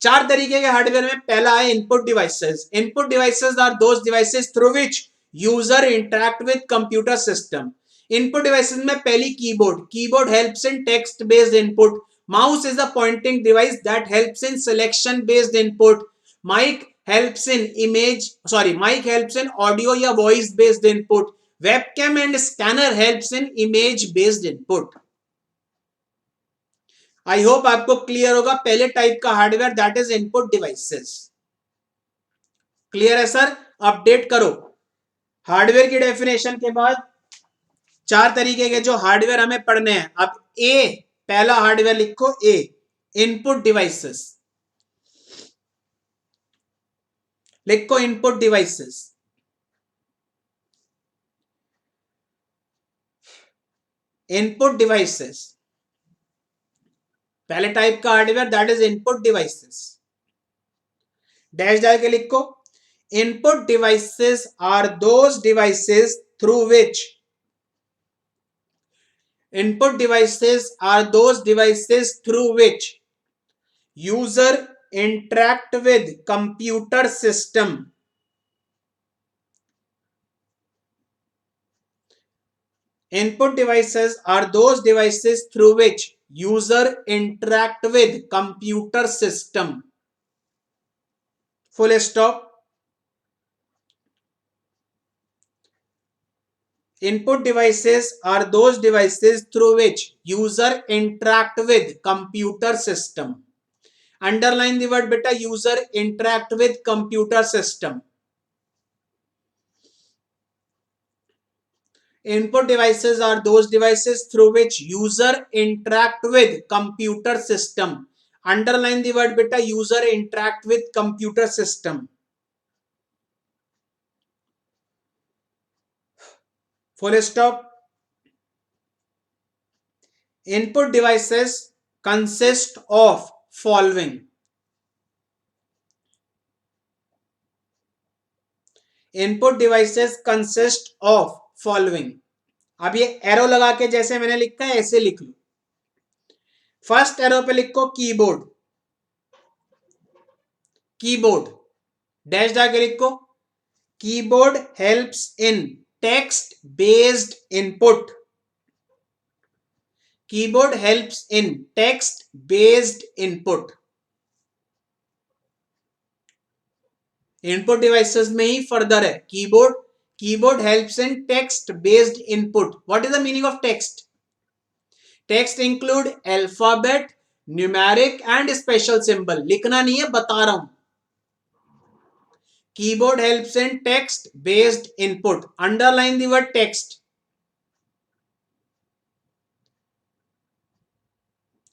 Speaker 1: चार तरीके के हार्डवेयर में, पहला है input devices. Input devices are those devices through which user interact with computer system. Input devices में पहली keyboard. Keyboard helps in text based input. Mouse is a pointing device that helps in selection based input. Mic helps in mic helps in audio या voice based input. Webcam and scanner helps in image based input. I hope आपको clear होगा। पहले type का hardware that is input devices. Clear है sir? Update करो। Hardware की definition के बाद चार तरीके के जो हार्डवेयर हमें पढ़ने हैं। अब ए, पहला हार्डवेयर लिखो, ए, इनपुट डिवाइसेस। लिखो इनपुट डिवाइसेस। इनपुट डिवाइसेस, पहले टाइप का hardware that is input devices. Dash डाल के लिखो, input devices are those devices through which, input devices are those devices through which user interact with computer system. Input devices are those devices through which user interact with computer system. Full stop. Input devices are those devices through which user interact with computer system. Underline the word beta, user interact with computer system. Input devices are those devices through which user interact with computer system. Underline the word beta, user interact with computer system. Full stop. Input devices consist of following. Input devices consist of following. अब ये arrow लगा के जैसे मैंने लिखा है ऐसे लिख लो। फर्स्ट एरो पे लिखो कीबोर्ड, कीबोर्ड डैश डाल के लिखो, keyboard helps in text based input. Keyboard helps in text based input. Input devices में ही फर्दर है keyboard helps in text based input. What is the meaning of text? Text include alphabet, numeric and special symbol. लिखना नहीं है, बता रहा हूं। Keyboard helps in text based input. Underline the word text.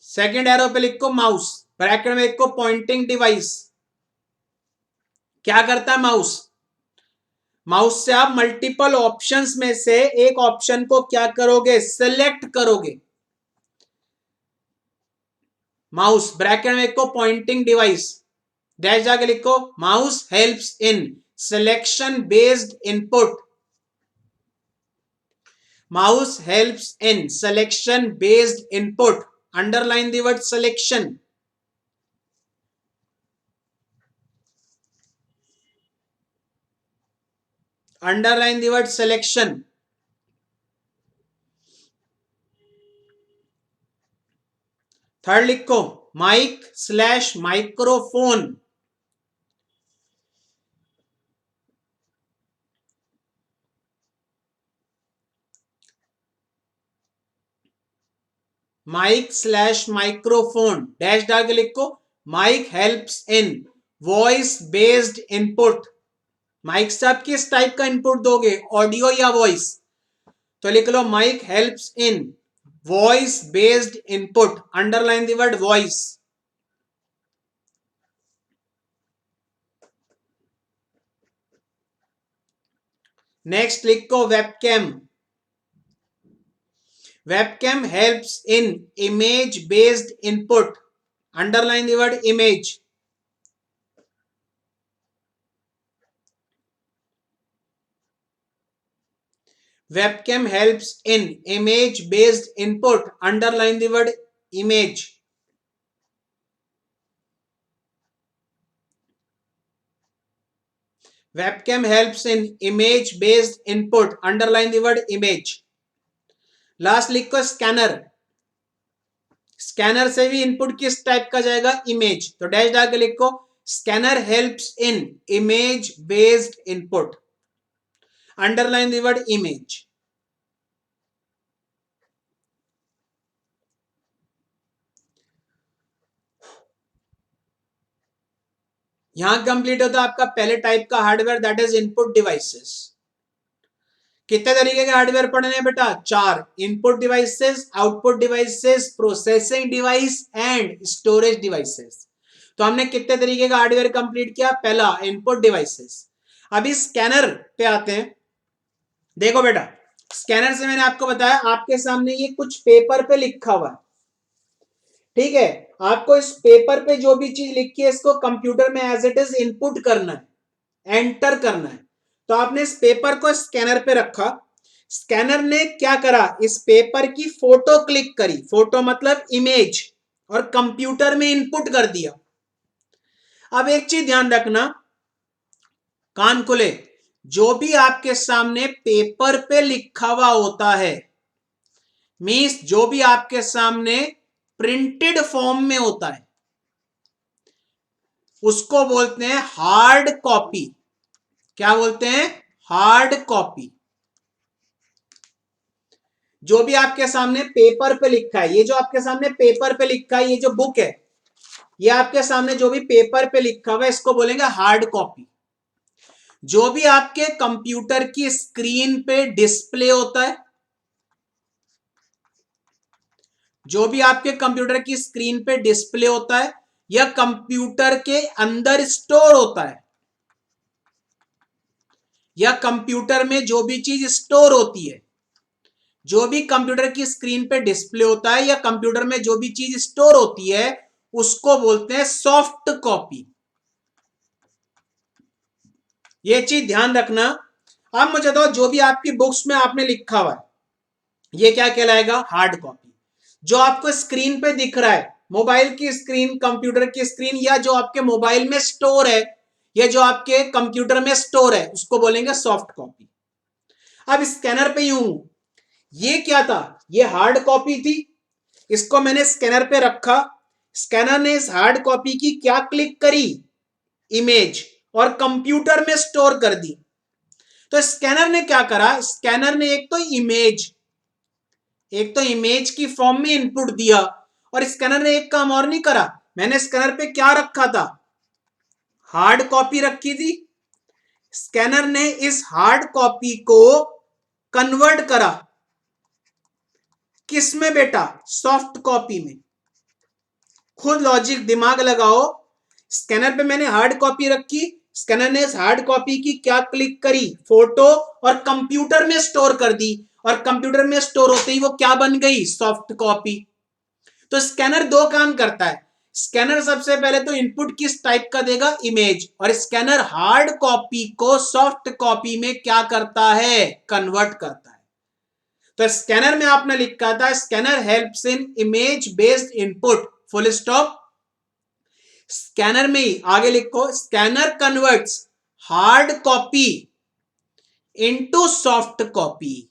Speaker 1: Second arrow पे लिखो mouse, bracket में लिखो पॉइंटिंग डिवाइस। क्या करता है माउस? माउस से आप मल्टीपल ऑप्शंस में से एक ऑप्शन को क्या करोगे? सिलेक्ट करोगे। माउस ब्रैकेट में लिखो पॉइंटिंग डिवाइस, डैश जाके लिखो mouse helps in selection based input. Mouse helps in selection based input. Underline the word selection. Underline the word selection. Third लिखो mic slash microphone. Mic slash microphone, dash डाल के लिखो mic helps in voice based input. Mic से आप किस type का input दोगे, audio या वॉइस? तो लिख लो mic helps in voice based input. Underline the word voice. Next लिखो webcam. Webcam helps in image based input. Underline the word image. Webcam helps in image based input. Underline the word image. Webcam helps in image based input. Underline the word image. Last लिखो scanner. Scanner से भी input किस type का जाएगा? Image. तो dash डाल के लिखो scanner helps in image based input. Underline the word image. यहां कंप्लीट होता है आपका पहले टाइप का hardware, that is input devices. कितने तरीके के हार्डवेयर पढ़ने हैं बेटा? 4। Input devices, output devices, processing device and storage devices. तो हमने कितने तरीके का हार्डवेयर कंप्लीट किया? पहला इनपुट डिवाइसेस। अभी स्कैनर पे आते हैं। देखो बेटा, स्कैनर से मैंने आपको बताया, आपके सामने ये कुछ पेपर पे लिखा हुआ है, ठीक है? आपको इस पेपर पे जो भी चीज लिखी है इसको कंप्यूटर में एज इट इज इनपुट करना है, एंटर करना है। तो आपने इस पेपर को स्कैनर पे रखा, स्कैनर ने क्या करा? इस पेपर की फोटो क्लिक करी, फोटो मतलब इमेज, और कंप्यूटर में इनपुट कर दिया। अब एक चीज ध्यान रखना, कान खुले, जो भी आपके सामने पेपर पे लिखा हुआ होता है, मींस जो भी आपके सामने प्रिंटेड फॉर्म में होता है, उसको बोलते हैं हार्ड कॉपी। क्या बोलते हैं? Hard copy. जो भी आपके सामने पेपर पे लिखा है, ये जो आपके सामने पेपर पे लिखा है, ये जो बुक है, ये आपके सामने जो भी पेपर पे लिखा हुआ है, इसको बोलेंगे हार्ड कॉपी। जो भी आपके कंप्यूटर की स्क्रीन पे डिस्प्ले होता है, जो भी आपके कंप्यूटर की स्क्रीन पे डिस्प्ले होता है या कंप्यूटर के अंदर स्टोर होता है, या कंप्यूटर में जो भी चीज स्टोर होती है, जो भी कंप्यूटर की स्क्रीन पे डिस्प्ले होता है या कंप्यूटर में जो भी चीज स्टोर होती है, उसको बोलते हैं सॉफ्ट कॉपी। ये चीज ध्यान रखना। अब मुझे बताओ, जो भी आपकी बुक्स में आपने लिखा हुआ है, ये क्या कहलाएगा? Hard copy. जो आपको स्क्रीन पे दिख रहा है, मोबाइल की स्क्रीन, कंप्यूटर की स्क्रीन, या जो आपके मोबाइल में स्टोर है, या जो आपके कंप्यूटर में स्टोर है, उसको बोलेंगे सॉफ्ट कॉपी। अब स्कैनर पे यूं, ये क्या था? ये हार्ड कॉपी थी। इसको मैंने स्कैनर पे रखा, स्कैनर ने इस हार्ड कॉपी की क्या क्लिक करी, इमेज, और कंप्यूटर में स्टोर कर दी। तो स्कैनर ने क्या करा, स्कैनर ने एक तो इमेज की फॉर्म में इनपुट दिया, और स्कैनर ने एक काम और नहीं करा, मैंने स्कैनर पे क्या रखा था, हार्ड कॉपी रखी थी, स्कैनर ने इस हार्ड कॉपी को कन्वर्ट करा किस में बेटा, सॉफ्ट कॉपी में। खुद लॉजिक दिमाग लगाओ, स्कैनर पे मैंने हार्ड कॉपी रखी, स्कैनर ने इस हार्ड कॉपी की क्या क्लिक करी, फोटो, और कंप्यूटर में स्टोर कर दी, और कंप्यूटर में स्टोर होते ही वो क्या बन गई, सॉफ्ट कॉपी। तो स्कैनर दो काम करता है, स्कैनर सबसे पहले तो इनपुट किस टाइप का देगा, इमेज, और स्कैनर हार्ड कॉपी को सॉफ्ट कॉपी में क्या करता है, कन्वर्ट करता है। तो स्कैनर में आपने लिखा था scanner helps in image based input, full stop. Scanner में ही आगे लिखो, scanner converts hard copy into soft copy.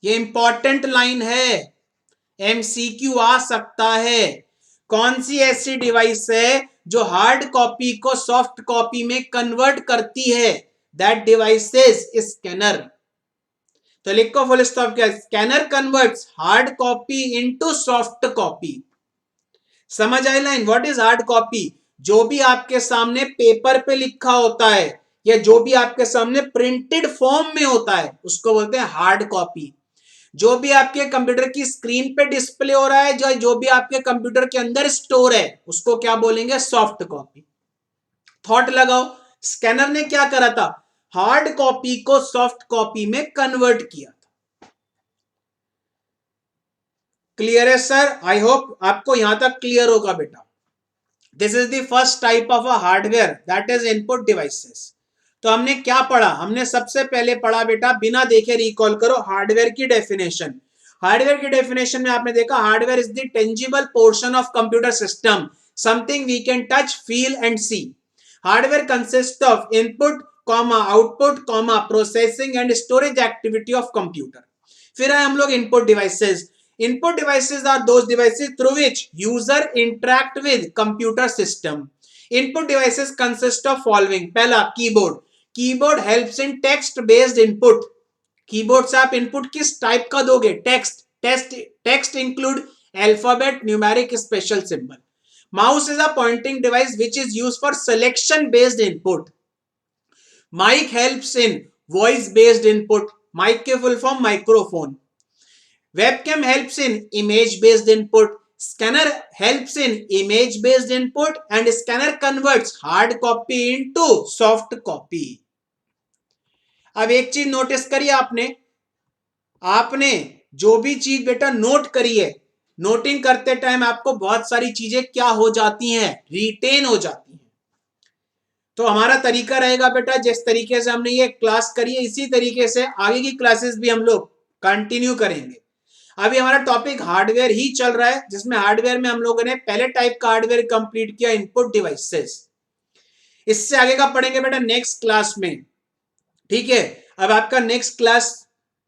Speaker 1: ये इंपॉर्टेंट लाइन है, एमसीक्यू आ सकता है। कौन सी ऐसी डिवाइस है जो हार्ड कॉपी को सॉफ्ट कॉपी में कन्वर्ट करती है, दैट डिवाइस इज स्कैनर। तो लिखो फुल स्टॉप, क्या, scanner converts hard copy into soft copy. समझ आई line, what is hard copy, जो भी आपके सामने पेपर पे लिखा होता है या जो भी आपके सामने प्रिंटेड फॉर्म में होता है उसको बोलते हैं हार्ड कॉपी। जो भी आपके कंप्यूटर की स्क्रीन पे डिस्प्ले हो रहा है, जो भी आपके कंप्यूटर के अंदर स्टोर है, उसको क्या बोलेंगे, सॉफ्ट कॉपी। थॉट लगाओ, स्कैनर ने क्या करा था, हार्ड कॉपी को सॉफ्ट कॉपी में कन्वर्ट किया। क्लियर है सर, आई होप आपको यहां तक क्लियर होगा बेटा। This is the first type of a hardware, that is input devices. तो हमने क्या पढ़ा, हमने सबसे पहले पढ़ा बेटा, बिना देखे रिकॉल करो, हार्डवेयर की डेफिनेशन। हार्डवेयर की डेफिनेशन में आपने देखा, hardware is the tangible portion of computer system, something we can touch, feel and see. Hardware consist of input comma output comma processing and storage activity of computer. फिर आए हम लोग input devices. Input devices are those devices through which user interact with computer system. Input devices consist of following. पहला, keyboard. Keyboard helps in text based input. Keyboard से आप input किस type का दोगे, text include alphabet, numeric, special symbol. Mouse is a pointing device which is use for selection based input. Mic helps in voice based input, mic के full form microphone. Webcam helps in image based input. Scanner helps in image based input and scanner converts hard copy into soft copy. अब एक चीज notice करिए आपने जो भी चीज बेटा नोट करी है, नोटिंग करते टाइम आपको बहुत सारी चीजें क्या हो जाती हैं, रिटेन हो जाती हैं। तो हमारा तरीका रहेगा बेटा, जिस तरीके से हमने ये क्लास करी है इसी तरीके से आगे की क्लासेस भी हम लोग कंटिन्यू करेंगे। अभी हमारा टॉपिक हार्डवेयर ही चल रहा है, जिसमें हार्डवेयर में हम लोगों ने पहले टाइप का हार्डवेयर कंप्लीट किया, इनपुट डिवाइसेस। इससे आगे का पढ़ेंगे बेटा नेक्स्ट क्लास में, ठीक है। अब आपका नेक्स्ट क्लास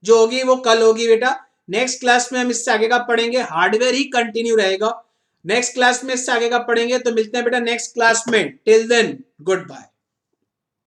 Speaker 1: जो होगी वो कल होगी बेटा। नेक्स्ट क्लास में हम इससे आगे का पढ़ेंगे, हार्डवेयर ही कंटिन्यू रहेगा। नेक्स्ट क्लास में इससे आगे का पढ़ेंगे, तो मिलते हैं बेटा नेक्स्ट क्लास में। Till then good bye.